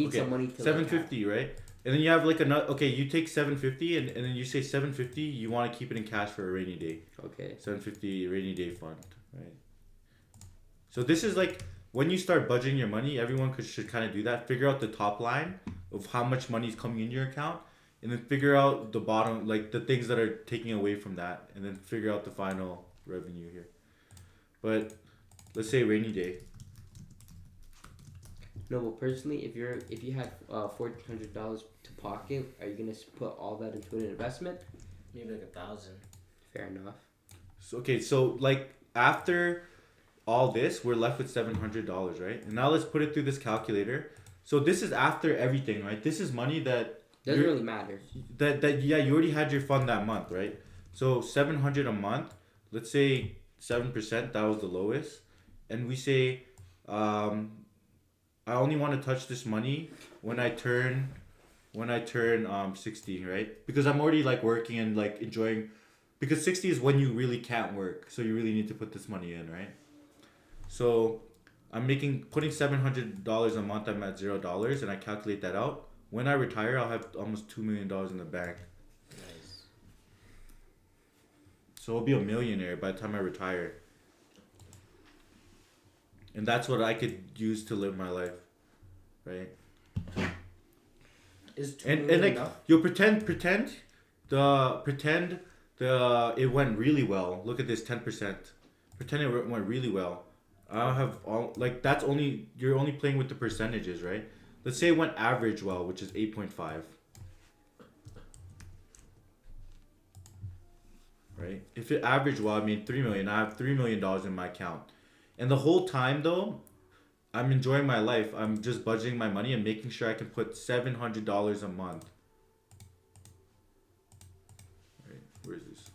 Okay, some money to 750, right? And then you have like another. Okay, you take 750 and then you say 750. You want to keep it in cash for a rainy day. Okay. 750 rainy day fund, right? So this is like when you start budgeting your money, everyone should kind of do that. Figure out the top line of how much money is coming in your account, and then figure out the bottom, like the things that are taking away from that, and then figure out the final revenue here. But let's say rainy day. No, but personally, if you had $1,400 to pocket, are you gonna put all that into an investment? Maybe like 1,000. Fair enough. So like after all this, we're left with $700, right? And now let's put it through this calculator. So this is after everything, right? This is money that Doesn't really matter. that you already had your fund that month, right? So 700 a month. Let's say 7%. That was the lowest, and we say, I only want to touch this money when I turn 60, right? Because I'm already like working and like enjoying. Because 60 is when you really can't work, so you really need to put this money in, right? So I'm putting $700 a month. I'm at $0, and I calculate that out. When I retire, I'll have almost $2 million in the bank. Nice. So I'll be a millionaire by the time I retire. And that's what I could use to live my life, right? Is And like enough? you pretend it went really well. Look at this 10%. Pretend it went really well. I'll have all like you're only playing with the percentages, right? Let's say it went average well, which is 8.5. Right? If it averaged well, I mean 3 million. I have $3 million in my account. And the whole time though, I'm enjoying my life. I'm just budgeting my money and making sure I can put $700 a month. Right? Where is this?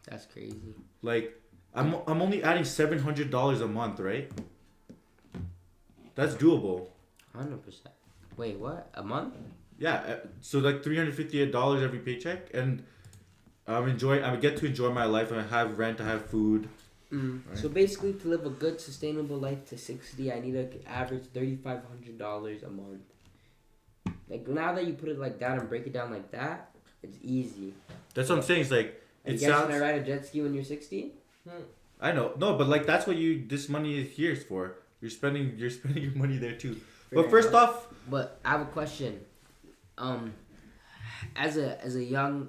That's crazy. Like I'm only adding $700 a month, right? That's doable. 100%. Wait, what? A month? Yeah, so like $358 every paycheck, and I get to enjoy my life. I have rent, I have food. Right. Right. So basically, to live a good, sustainable life to 60, I need to average $3,500 a month. Like now that you put it like that and break it down like that, it's easy. That's what I'm saying. It's like And it you guys sounds. gonna ride a jet ski when you're 60? I know, no, but like that's what this money is here for. You're spending your money there too. Fair But first enough. off, But I have a question. As a young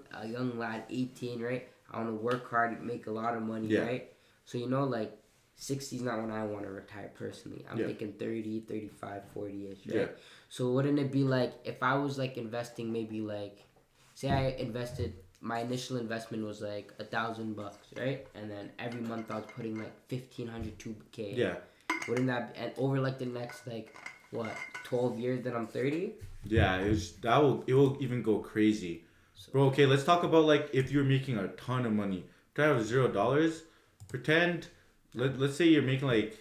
lad, 18, right? I want to work hard, make a lot of money, Yeah. right? So like 60 is not when I want to retire personally. I'm thinking 30, 35, 40ish, right? Yeah. So wouldn't it be like if I was like investing maybe like, say I invested, my initial investment was like $1,000, right? And then every month I was putting like 1,500, 2K. yeah, Wouldn't that and over like the next like what 12 years that I'm 30? yeah, it will even go crazy, bro. Okay, let's talk about like if you're making a ton of money. Try to have $0. Pretend, let's say you're making like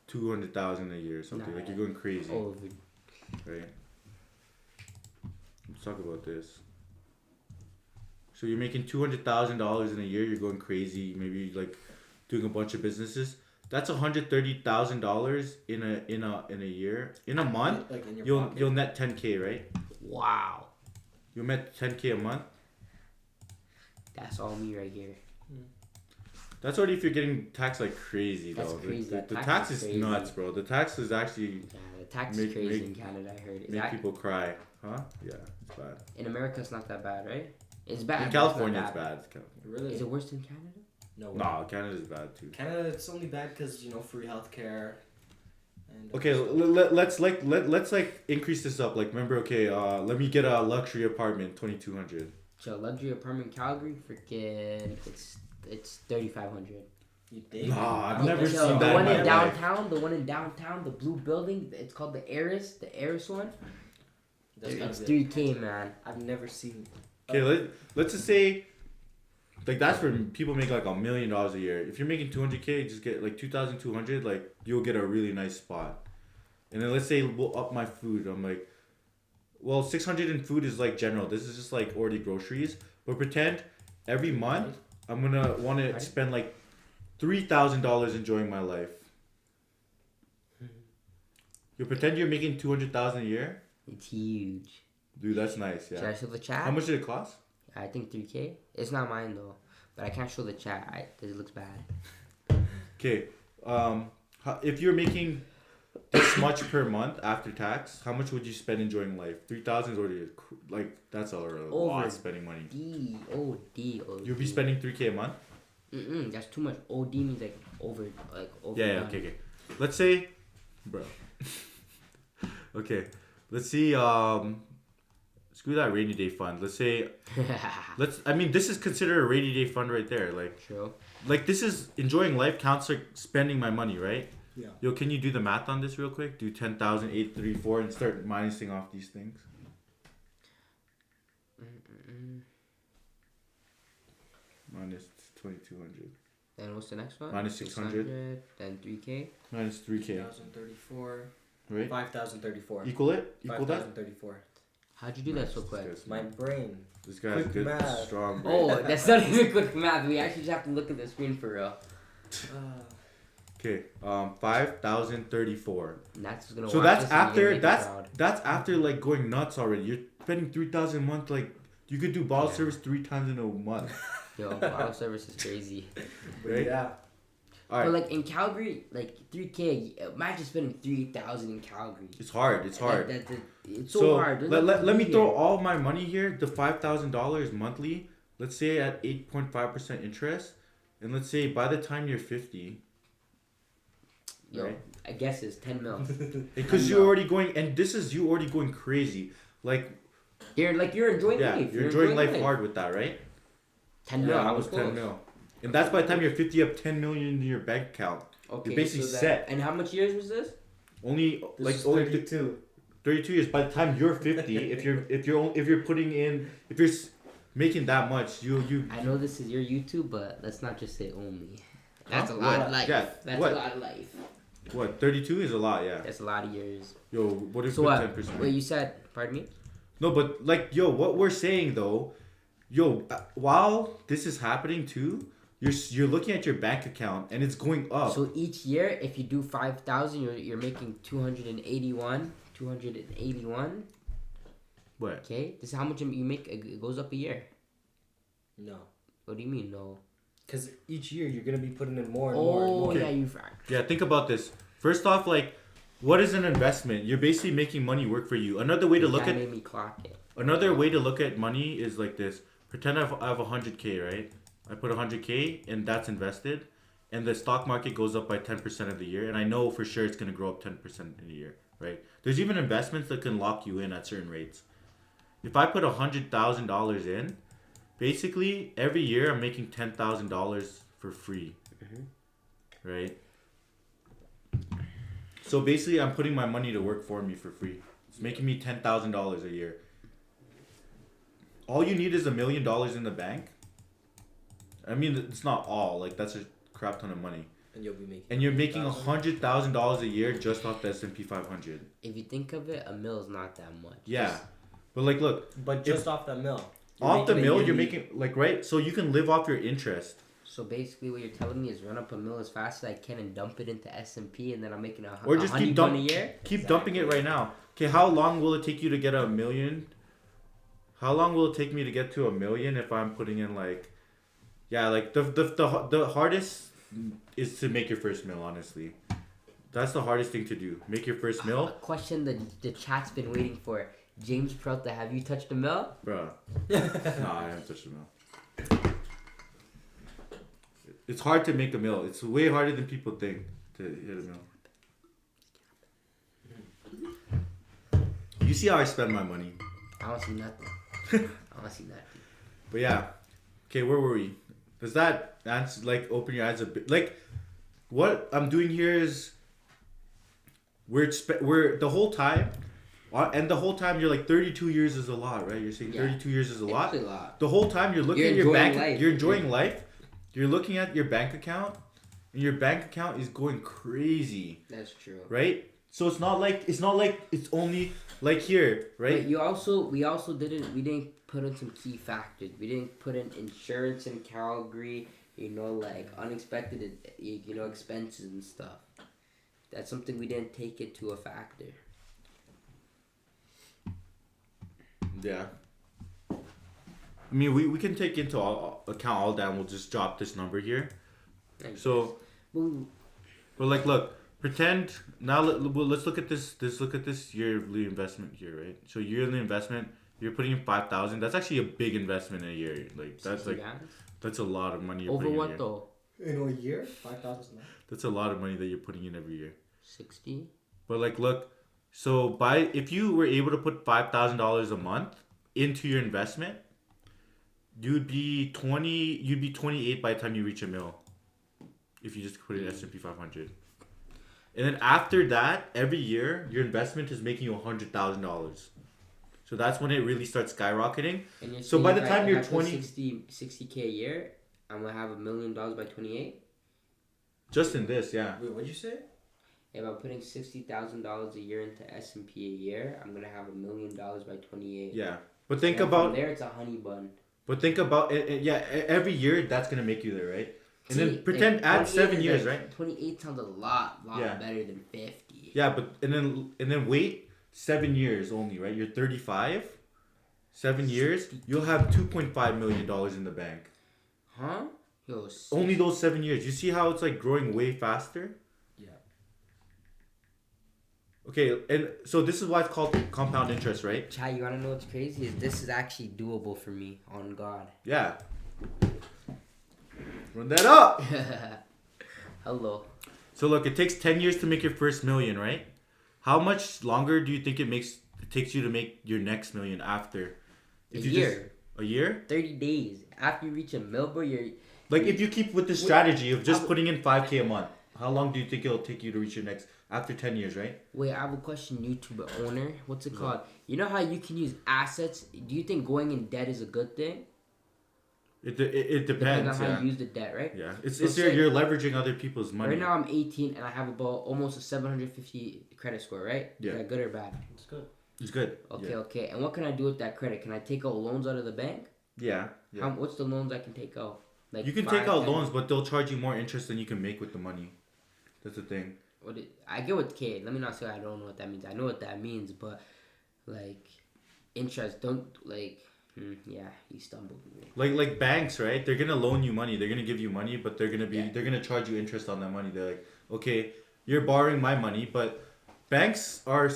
200,000 a year or something. Nah. Like you're going crazy, Over. right? Let's talk about this. So you're making $200,000 in a year. You're going crazy. Maybe like doing a bunch of businesses. That's $130,000 in a year. In a month, Like in your you'll net 10K, right? Wow. You'll net 10K a month. That's all me right here. That's already if you're getting taxed like crazy, That's though. crazy. The Tax tax is is crazy. nuts, bro. The tax is actually Yeah, the tax Make- is crazy make- in Canada. I heard. Is make that, people cry, huh? Yeah, it's bad. in America, it's not that bad, right? It's bad. In but California, not it's that bad. It's California. Really? Is it worse than Canada? No. No, Canada's bad too. Canada, it's only bad because free healthcare. And Okay, let's like increase this up. Like, remember, okay, let me get a luxury apartment, 2,200. So luxury apartment in Calgary, freaking, it's 3,500. You think? Nah, I've Yeah, never so seen the that one in in my life. downtown, the blue building, it's called the Heiress one. That's gotta It's be 3K, man. I've never seen. Okay, let's just say, like that's where people make like $1 million a year. If you're making 200K, just get like 2,200. Like you'll get a really nice spot. And then let's say we'll up my food. I'm like, well, 600 in food is like general. This is just like already groceries. But pretend every month I'm gonna want to spend like $3,000 enjoying my life. You pretend you're making 200,000 a year. It's huge. Dude, that's nice. Should Yeah. I show the chat? How much did it cost? I think 3K. It's not mine though, but I can't show the chat because it looks bad. Okay, if you're making this much per month after tax, how much would you spend enjoying life? 3,000 is already like that's a lot of spending money. D. You'll be spending 3K a month. That's too much. OD means over. Yeah. Okay. Let's say, bro. Okay, let's see. Screw that rainy day fund. Let's say, I mean, this is considered a rainy day fund right there. True. Like this is enjoying life counts like spending my money, right? Yeah. Yo, can you do the math on this real quick? Do 10,834 and start minusing off these things. Minus 2,200. And what's the next one? Minus 600. Then 3K. Minus 3K. 5,034. Right? 5,034. Equal it? Equal that? 5,034. How'd you do that so quick? My brain. This guy's Quick good, math. strong brain. Oh, that's not even quick math. We actually just have to look at the screen for real. Okay, 5,034. That's gonna. So watch that's this and after you're gonna make me that's proud. that's after like going nuts already. You're spending 3,000 a month. Like you could do bottle service 3 times in a month. Yo, bottle service is crazy. Right? Yeah. All right. But like in Calgary, like 3K. Imagine spending 3,000 in Calgary. It's hard. It's hard. It's so hard. There's nothing Let to me do throw here. all my money here. The $5,000 monthly. Let's say at 8.5% interest, and let's say by the time you're 50. Yo, Right. I guess it's 10 mil. Because you're already going, and this is you already going crazy. Like You're enjoying yeah, life. you're enjoying life hard with that, right? 10 mil. Yeah, I I was was 10 close. mil. And that's by the time you're 50, you have 10 million in your bank account. Okay, You're basically so that- set. And how much years was this? Only This like is only 32. 32 years. By the time you're 50, if you're putting in, if you're making that much, you I know this is your YouTube, but let's not just say only. That's Huh? a lot What? of life. Yeah, That's what? a lot of life. what 32 is a lot, yeah. That's a lot of years. Yo, what if So we what? 10%? Wait, you said? Pardon me. No, but like yo, what we're saying though, while this is happening too, you're looking at your bank account and it's going up. So each year, if you do 5,000, you're making 281. 281. What? Okay, this is how much you make. It goes up a year. No. What do you mean no? Because each year you're going to be putting in more and Oh more and more. yeah, you. Yeah, think about this. First off, like, what is an investment? You're basically making money work for you. Another way to look at made me clock it. money is like this. Pretend I have 100K, right? I put 100K and that's invested, and the stock market goes up by 10% of the year, and I know for sure it's gonna grow up 10% in a year, right? There's even investments that can lock you in at certain rates. If I put $100,000 in, basically every year I'm making $10,000 for free, right? So basically, I'm putting my money to work for me for free. It's making me $10,000 a year. All you need is $1 million in the bank. I mean, it's not all. Like that's a crap ton of money. And you'll be making. And you're making $100,000. $100,000 a year just off the S&P 500. If you think of it, a mil is not that much. Yeah, but like, look, But just off that mill. off the making a mill, you're yearly- making like right. So you can live off your interest. So basically, what you're telling me is run up a mil as fast as I can and dump it into S&P, and then I'm making Or just keep $100 a year. Keep dumping it right now. Okay, how long will it take you to get $1 million? How long will it take me to get to $1 million if I'm putting in like, yeah, like the hardest is to make your first meal. Honestly, that's the hardest thing to do. Make your first A meal, question that the chat's been waiting for. James Peralta, have you touched a mill? bro. Nah, I haven't touched a meal. It's hard to make a meal. It's way harder than people think to hit a meal. You see how I spend my money. I don't see nothing. I don't see nothing. But yeah, okay, where were we? Does that answer, like, open your eyes a bit? Like, what I'm doing here is we're the whole time, and the whole time you're like 32 years is a lot, right? You're saying Yeah. 32 years is a lot. It's a lot. The whole time you're looking You're at your enjoying bank, life. you're enjoying life. You're looking at your bank account, and your bank account is going crazy, That's true. right? So it's not like it's only like here, right? But we also didn't put in some key factors. We didn't put in insurance in Calgary, like unexpected, expenses and stuff. That's something we didn't take into a factor. Yeah. I mean, we can take into account all that, and we'll just drop this number here. So, Ooh. but like, look, pretend now. Let's look at this. Look at this yearly investment here, right? So yearly investment, you're putting in 5,000. That's actually a big investment in a year. Like that's a lot of money. You're Over putting in a what year. though? In a year? 5,000. That's a lot of money that you're putting in every year. 60. But like, look, So if you were able to put $5,000 a month into your investment, you'd be 28 by the time you reach a mil. If you just put it in S&P 500. And then after that, every year your investment is making you $100,000. So that's when it really starts skyrocketing. And so by the time you're I 20, 60K a year, I'm gonna have $1 million by 28. Just in this, yeah. Wait, what'd you say? If I'm putting $60,000 a year into S&P a year, I'm gonna have $1 million by 28. Yeah, but think and about from there. It's a honey bun. But think about it. Yeah, every year that's gonna make you there, right? And then pretend like, add 7 years, right? 28 sounds a lot better than 50. Yeah, but and then wait 7 years only, right? You're 35. 7 years, you'll have $2.5 million in the bank. Huh? Yo, only those 7 years. You see how it's like growing way faster? Yeah. Okay, and so this is why it's called compound interest, right? Chai, you wanna know what's crazy? Is this is actually doable for me, on God. Yeah. Run that up. Hello. So look, it takes 10 years to make your first million, right? How much longer do you think it takes you to make your next million after? A year. A year? 30 days. After you reach a mil, bro, you're... Like, if you keep with the strategy of just putting in $5K a month, how long do you think it'll take you to reach your next... After 10 years, right? Wait, I have a question, YouTube owner. What's it called? You know how you can use assets? Do you think going in debt is a good thing? It Depending depends, on how you use the debt, right? Yeah. You're leveraging other people's money. Right now I'm 18 and I have about almost a 750 credit score, right? Yeah. Is that good or bad? It's good. It's good. Okay. And what can I do with that credit? Can I take out loans out of the bank? Yeah. What's the loans I can take out? Like you can take out loans, but they'll charge you more interest than you can make with the money. That's the thing. I get what let me not say I don't know what that means. I know what that means, but like interest yeah, you stumbled me. Like banks, right? They're gonna loan you money. They're gonna give you money, but they're gonna charge you interest on that money. They're like, okay, you're borrowing my money, but banks are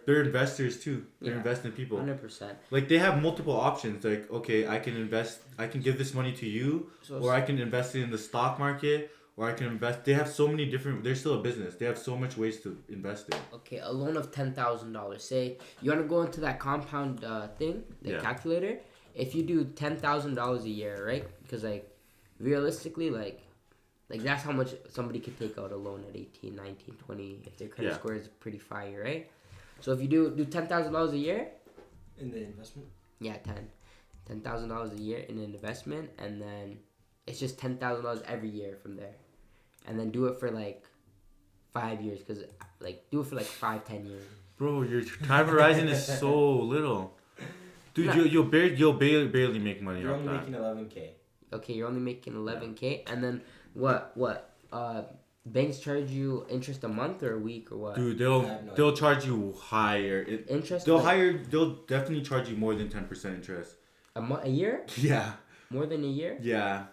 they're investors too. They're investing in people. 100%. Like they have multiple options. Like, okay, I can give this money to you, or I can invest it in the stock market, or I can invest. They have so many different. They're still a business. They have so much ways to invest in. Okay, a loan of $10,000. Say you want to go into that compound thing, the calculator. If you do $10,000 a year, right? Because like realistically, like that's how much somebody could take out a loan at 18, 19, 20 if their credit score is pretty fire, right? So if you do $10,000 a year in the investment. Yeah, $10,000 a year in an investment, and then it's just $10,000 every year from there. And then do it for like 5 years, because like do it for like 5-10 years. Bro, your time horizon is so little, dude. You'll barely make money. You're only making 11K. Okay, you're only making 11K, and then what? Banks charge you interest a month or a week or what? Dude, they'll charge you higher interest. They'll definitely charge you more than 10% interest. A year? Yeah. More than a year? Yeah.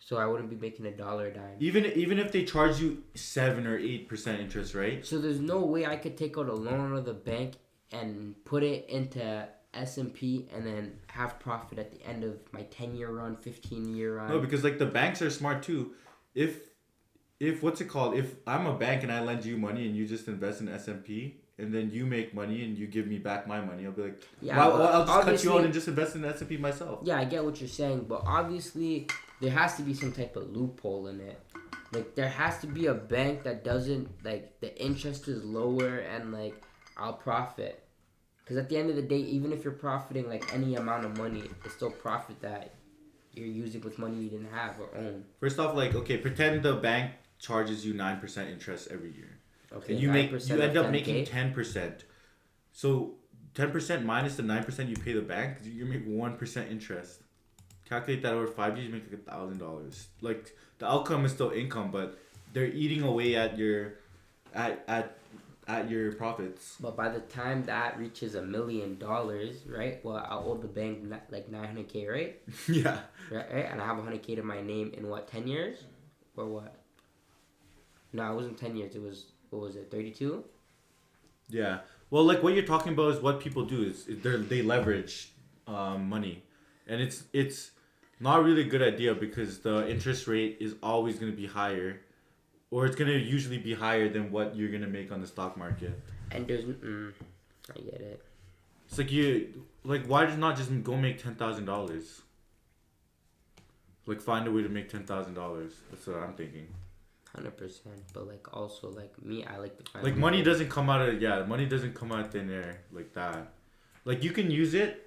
So I wouldn't be making a dollar dime. Even if they charge you 7 or 8% interest, right? So there's no way I could take out a loan out of the bank and put it into S&P and then have profit at the end of my 10-year run, 15-year run. No, because like the banks are smart too. If what's it called? If I'm a bank and I lend you money and you just invest in S&P and then you make money and you give me back my money, I'll be like, I'll just cut you out and just invest in S&P myself. Yeah, I get what you're saying, but obviously there has to be some type of loophole in it. Like there has to be a bank that doesn't like the interest is lower and like I'll profit. Because at the end of the day, even if you're profiting like any amount of money, it's still profit that you're using with money you didn't have or own. First off, like, okay, pretend the bank charges you 9% interest every year. Okay, and you end up making 10%. So 10% minus the 9% you pay the bank, you make 1% interest. Calculate that over 5 years, you make like $1,000. Like the outcome is still income, but they're eating away at your your profits. But by the time that reaches $1 million, right? Well, I'll owe the bank like $900K, right? Yeah. Right, and I have $100K to my name in what, 10 years, or what? No, it wasn't 10 years. It was, what was it, 32? Yeah. Well, like what you're talking about is what people do is they leverage money, and it's not really a good idea because the interest rate is always going to be higher or it's gonna usually be higher than what you're gonna make on the stock market. And there's, I get it. It's like why just not just go make $10,000? Like find a way to make $10,000. That's what I'm thinking. 100%. But like also like me, I like to find Like money doesn't come out of money doesn't come out of thin air like that. Like you can use it,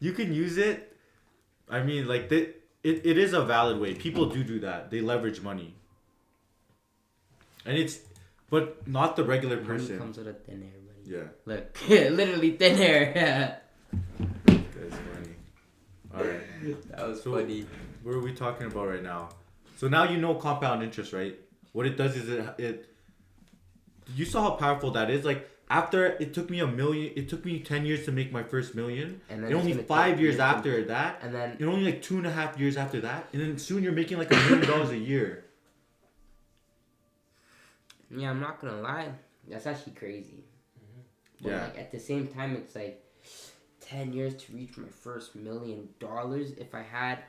you can use it. I mean, like it is a valid way. People do that. They leverage money, and but not the regular person. Money comes out of thin air, buddy. Yeah. Look, literally thin air. That's funny. All right. That was funny. What are we talking about right now? So now you know compound interest, right? What it does is it. You saw how powerful that is. Like after it took me it took me 10 years to make my first million. And then only 5 years after that, and then only like 2.5 years after that, and then soon you're making like $1 million a year. Yeah, I'm not gonna lie. That's actually crazy. But Yeah. like, at the same time, it's like 10 years to reach my first $1 million if I had.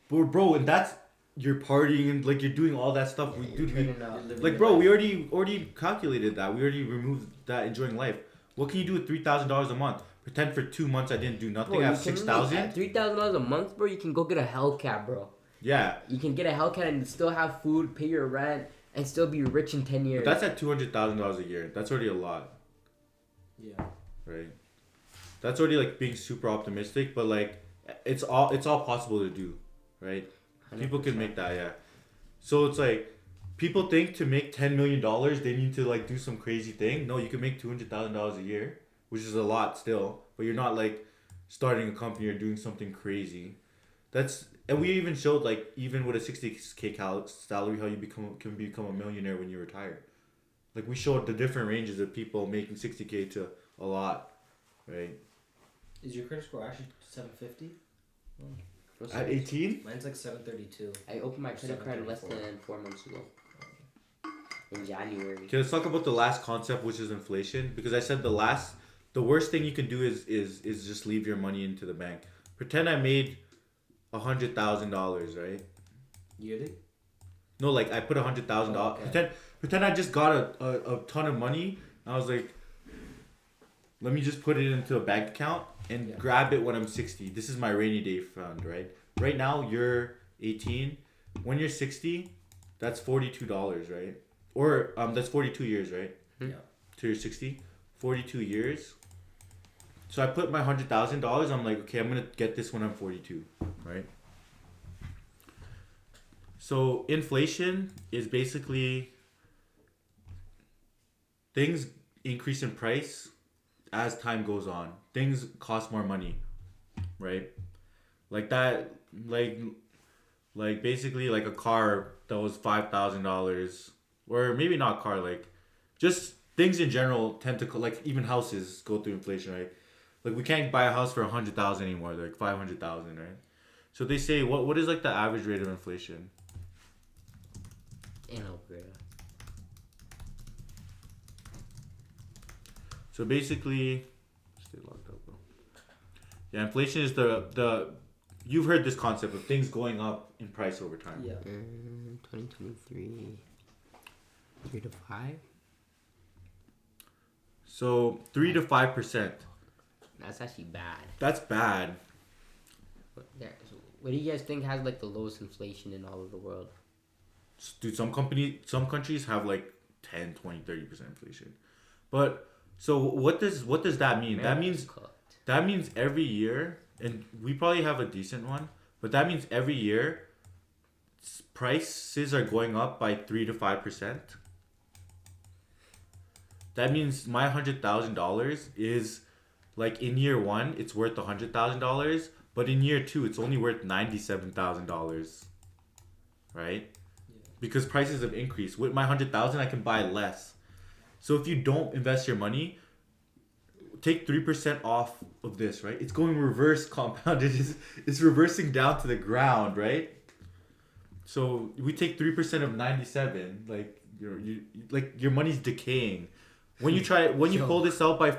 But bro, and that's you're partying and like you're doing all that stuff. Yeah, Like bro, we already calculated that. We already removed that enjoying life. What can you do with $3,000 a month? Pretend for 2 months I didn't do nothing. I have 6,000. $3,000 a month, bro. You can go get a Hellcat, bro. Yeah. You can get a Hellcat and still have food, pay your rent, and still be rich in 10 years. But that's at $200,000 a year. That's already a lot. Yeah. Right. That's already like being super optimistic, but like it's all possible to do, right? 100%. People can make that, yeah. So it's like people think to make $10 million they need to like do some crazy thing. No, you can make $200,000 a year, which is a lot still, but you're not like starting a company or doing something crazy. And we even showed like even with a $60K salary how you can become a millionaire when you retire. Like we showed the different ranges of people making $60K to a lot, right? Is your credit score actually 750? At 18? Mine's like 732. I opened my credit card less than 4 months ago. In January. Okay, let's talk about the last concept, which is inflation. Because I said the worst thing you can do is just leave your money into the bank. Pretend I made $100,000, right? Yearly? No, like I put $100,000. Oh, okay. Pretend I just got a ton of money. I was like, let me just put it into a bank account and grab it when I'm 60. This is my rainy day fund, right? Right now you're 18. When you're 60, that's $42, right? Or that's 42 years, right? Yeah. Till you're 60, 42 years. So I put my $100,000. I'm like, okay, I'm gonna get this when I'm 42, right? So inflation is basically things increase in price as time goes on. Things cost more money, right? Like that, like basically like a car that was $5,000, or maybe not a car, like just things in general tend to like even houses go through inflation, right? Like we can't buy a house for $100,000 anymore, like $500,000, right? So they say what is like the average rate of inflation? In Alberta. So basically, stay locked up, bro. Yeah, inflation is the you've heard this concept of things going up in price over time. Yeah. 2023, 3 to 5. So 3 to 5%. That's actually bad. That's bad. What do you guys think has like the lowest inflation in all of the world? Dude, some countries have like 10, 20, 30% inflation. But so what does that mean? That means every year, and we probably have a decent one, but that means every year prices are going up by 3 to 5%. That means my $100,000 is like in year 1 it's worth $100,000, but in year 2 it's only worth $97,000, right? Because prices have increased. With my $100,000 I can buy less. So if you don't invest your money, take 3% off of this, right? It's going reverse compounded. It's reversing down to the ground, right? So we take 3% of 97, like your money's decaying. When you pull this out by,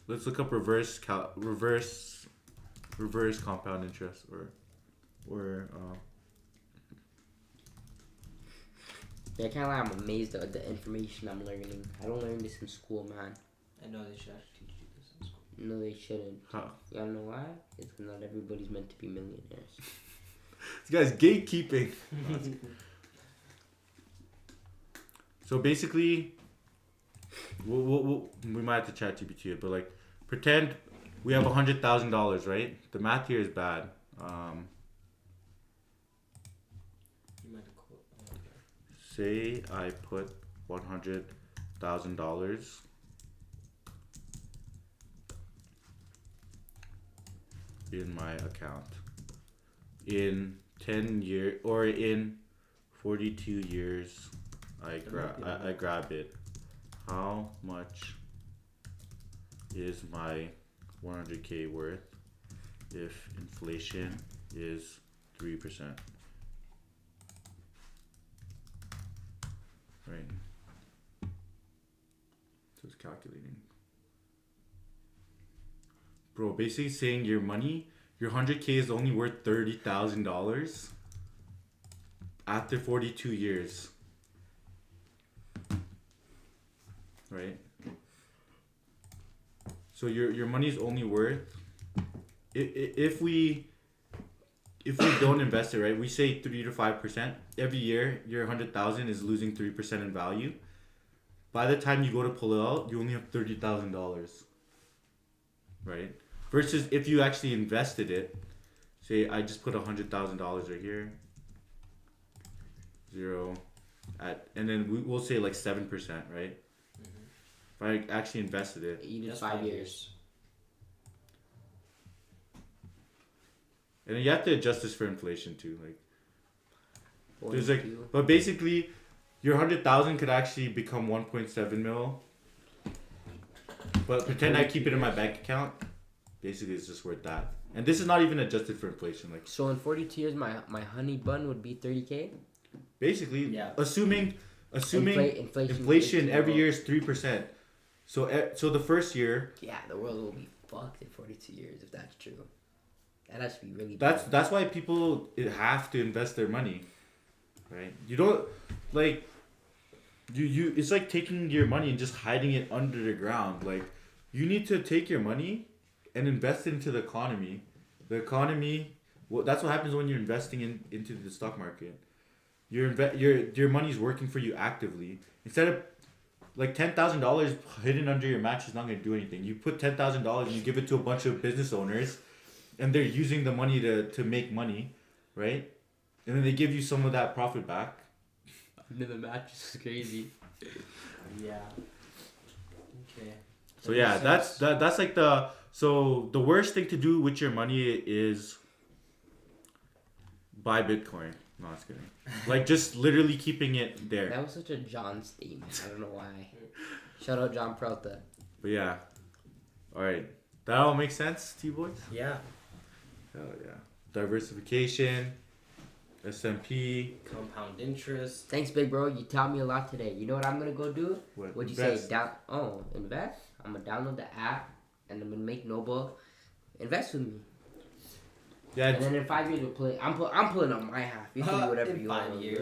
let's look up reverse compound interest or Yeah, I can't lie, I'm amazed at the information I'm learning. I don't learn this in school, man. I know they should actually teach you this in school. No, they shouldn't. Huh. You wanna know why? It's 'cause not everybody's meant to be millionaires. This guy's gatekeeping. So basically, we might have to chat GPT it, but like, pretend we have $100,000, right? The math here is bad. You might have quote. Say I put $100,000 in my account. In 10 years or in 42 years, I grab it. How much is my 100K worth if inflation is 3%? Right. So it's calculating. Bro, basically saying your money, your 100K is only worth $30,000 after 42 years. Right? So your money's only worth, if we don't invest it, right, we say 3 to 5%. Every year, your 100,000 is losing 3% in value. By the time you go to pull it out, you only have $30,000, right? Versus if you actually invested it, say I just put $100,000 right here, 0, and then we'll say like 7%, right? If I actually invested it, You did Just 5 years. and then you have to adjust this for inflation too, like. There's 42. like, but basically, your 100,000 could actually become 1.7 mil. But pretend I keep it in my bank account. Basically, it's just worth that. And this is not even adjusted for inflation. Like, So in 42 years, my honey bun would be 30K. basically, Yeah. assuming inflation every year is 3%. So the first year. Yeah, the world will be fucked in 42 years if that's true. That has to be really bad. That's why people have to invest their money, right? You don't like. You it's like taking your money and just hiding it under the ground. Like, you need to take your money and invest it into the economy. The economy, well, that's what happens when you're investing into the stock market. Your money's working for you actively. Instead of like $10,000 hidden under your mattress is not gonna do anything. You put $10,000 and you give it to a bunch of business owners, and they're using the money to make money, right? And then they give you some of that profit back. Under the mattress is crazy. Yeah. Okay. So yeah, that's like the worst thing to do with your money is buy Bitcoin. No, I'm just kidding. Like, just literally keeping it there. That was such a John statement. I don't know why. Shout out John Peralta. But yeah. Alright. That all makes sense to you boys? Yeah. Hell yeah. Diversification, S&P. Compound interest. Thanks, big bro. You taught me a lot today. You know what I'm gonna go do? What'd you say? Invest. Invest? I'm gonna download the app and I'm gonna make Noble invest with me. Yeah. And then in 5 years we'll play. I'm pulling on my half. You can do whatever In you 5 want. years.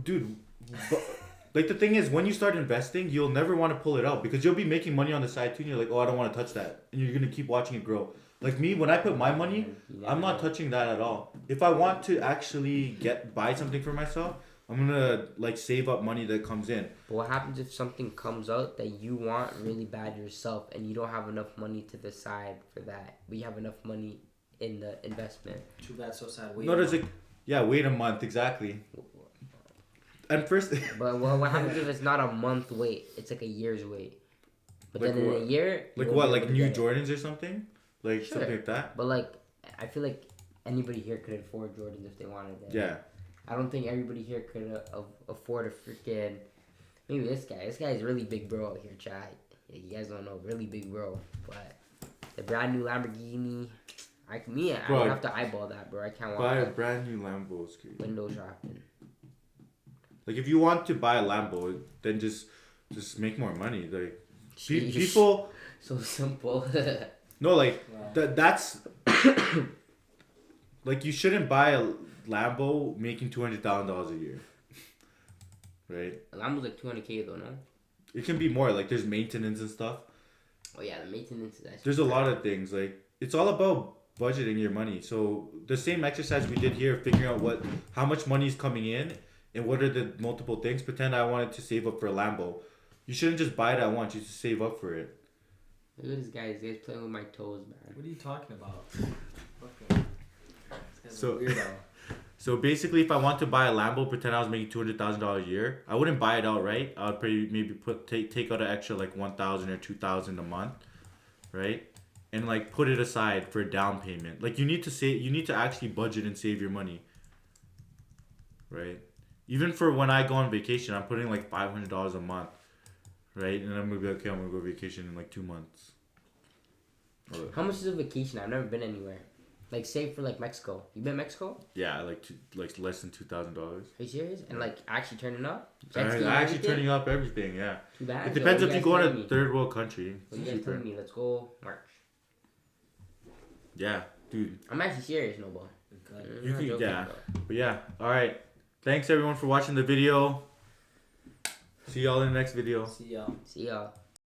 Dude. Like, the thing is, when you start investing, you'll never want to pull it out because you'll be making money on the side too. And you're like, oh, I don't want to touch that, and you're gonna keep watching it grow. Like me, when I put my money, I'm not touching that at all. If I want to actually buy something for myself, I'm gonna like save up money that comes in. But what happens if something comes out that you want really bad yourself and you don't have enough money to the side for that? But you have enough money in the investment. Too bad, so sad. No, there's wait a month exactly. And first. But what happens if it's not a month wait? It's like a year's wait. But like then what? in a year. Like what? Like new Jordans or something? Like Sure. something like that. But like, I feel like anybody here could afford Jordans if they wanted them. Yeah. I don't think everybody here could afford a freaking. Maybe this guy. This guy is really big bro out here, chat. Yeah, you guys don't know, really big bro. But the brand new Lamborghini. I would have to eyeball that, bro. I can't buy a watch brand new Lambo. window shopping. Like, if you want to buy a Lambo, then just make more money. Like, Sheesh. people. So simple. No, like Wow. that's like, you shouldn't buy a Lambo making $200,000 a year. right? A Lambo's like 200K though, no? It can be more. Like there's maintenance and stuff. Oh yeah, the maintenance is actually. There's a lot of things. Like it's all about budgeting your money. So the same exercise we did here, figuring out how much money is coming in and what are the multiple things. Pretend I wanted to save up for a Lambo. You shouldn't just buy it at once. You should save up for it. Look at this guy. This guy's playing with my toes, man. What are you talking about? Okay. This guy's a weirdo. So basically, if I want to buy a Lambo, pretend I was making $200,000 a year, I wouldn't buy it outright. I would probably maybe take out an extra like $1,000 or $2,000 a month, right? And like put it aside for a down payment. Like you need to save. You need to actually budget and save your money, right? Even for when I go on vacation, I'm putting like $500 a month, right? And I'm gonna be like, okay, I'm gonna go vacation in like 2 months. How much is a vacation? I've never been anywhere. Like, say for like Mexico. You been to Mexico? Yeah, like less than $2,000. Are you serious? And like actually turning up? Actually turning up everything, yeah. Too bad. It depends if you go in a third world country. What you guys telling me? Let's go March. Yeah, dude. I'm actually serious, Snowball. You can, yeah. But yeah, all right. Thanks everyone for watching the video. See y'all in the next video. See y'all. See y'all.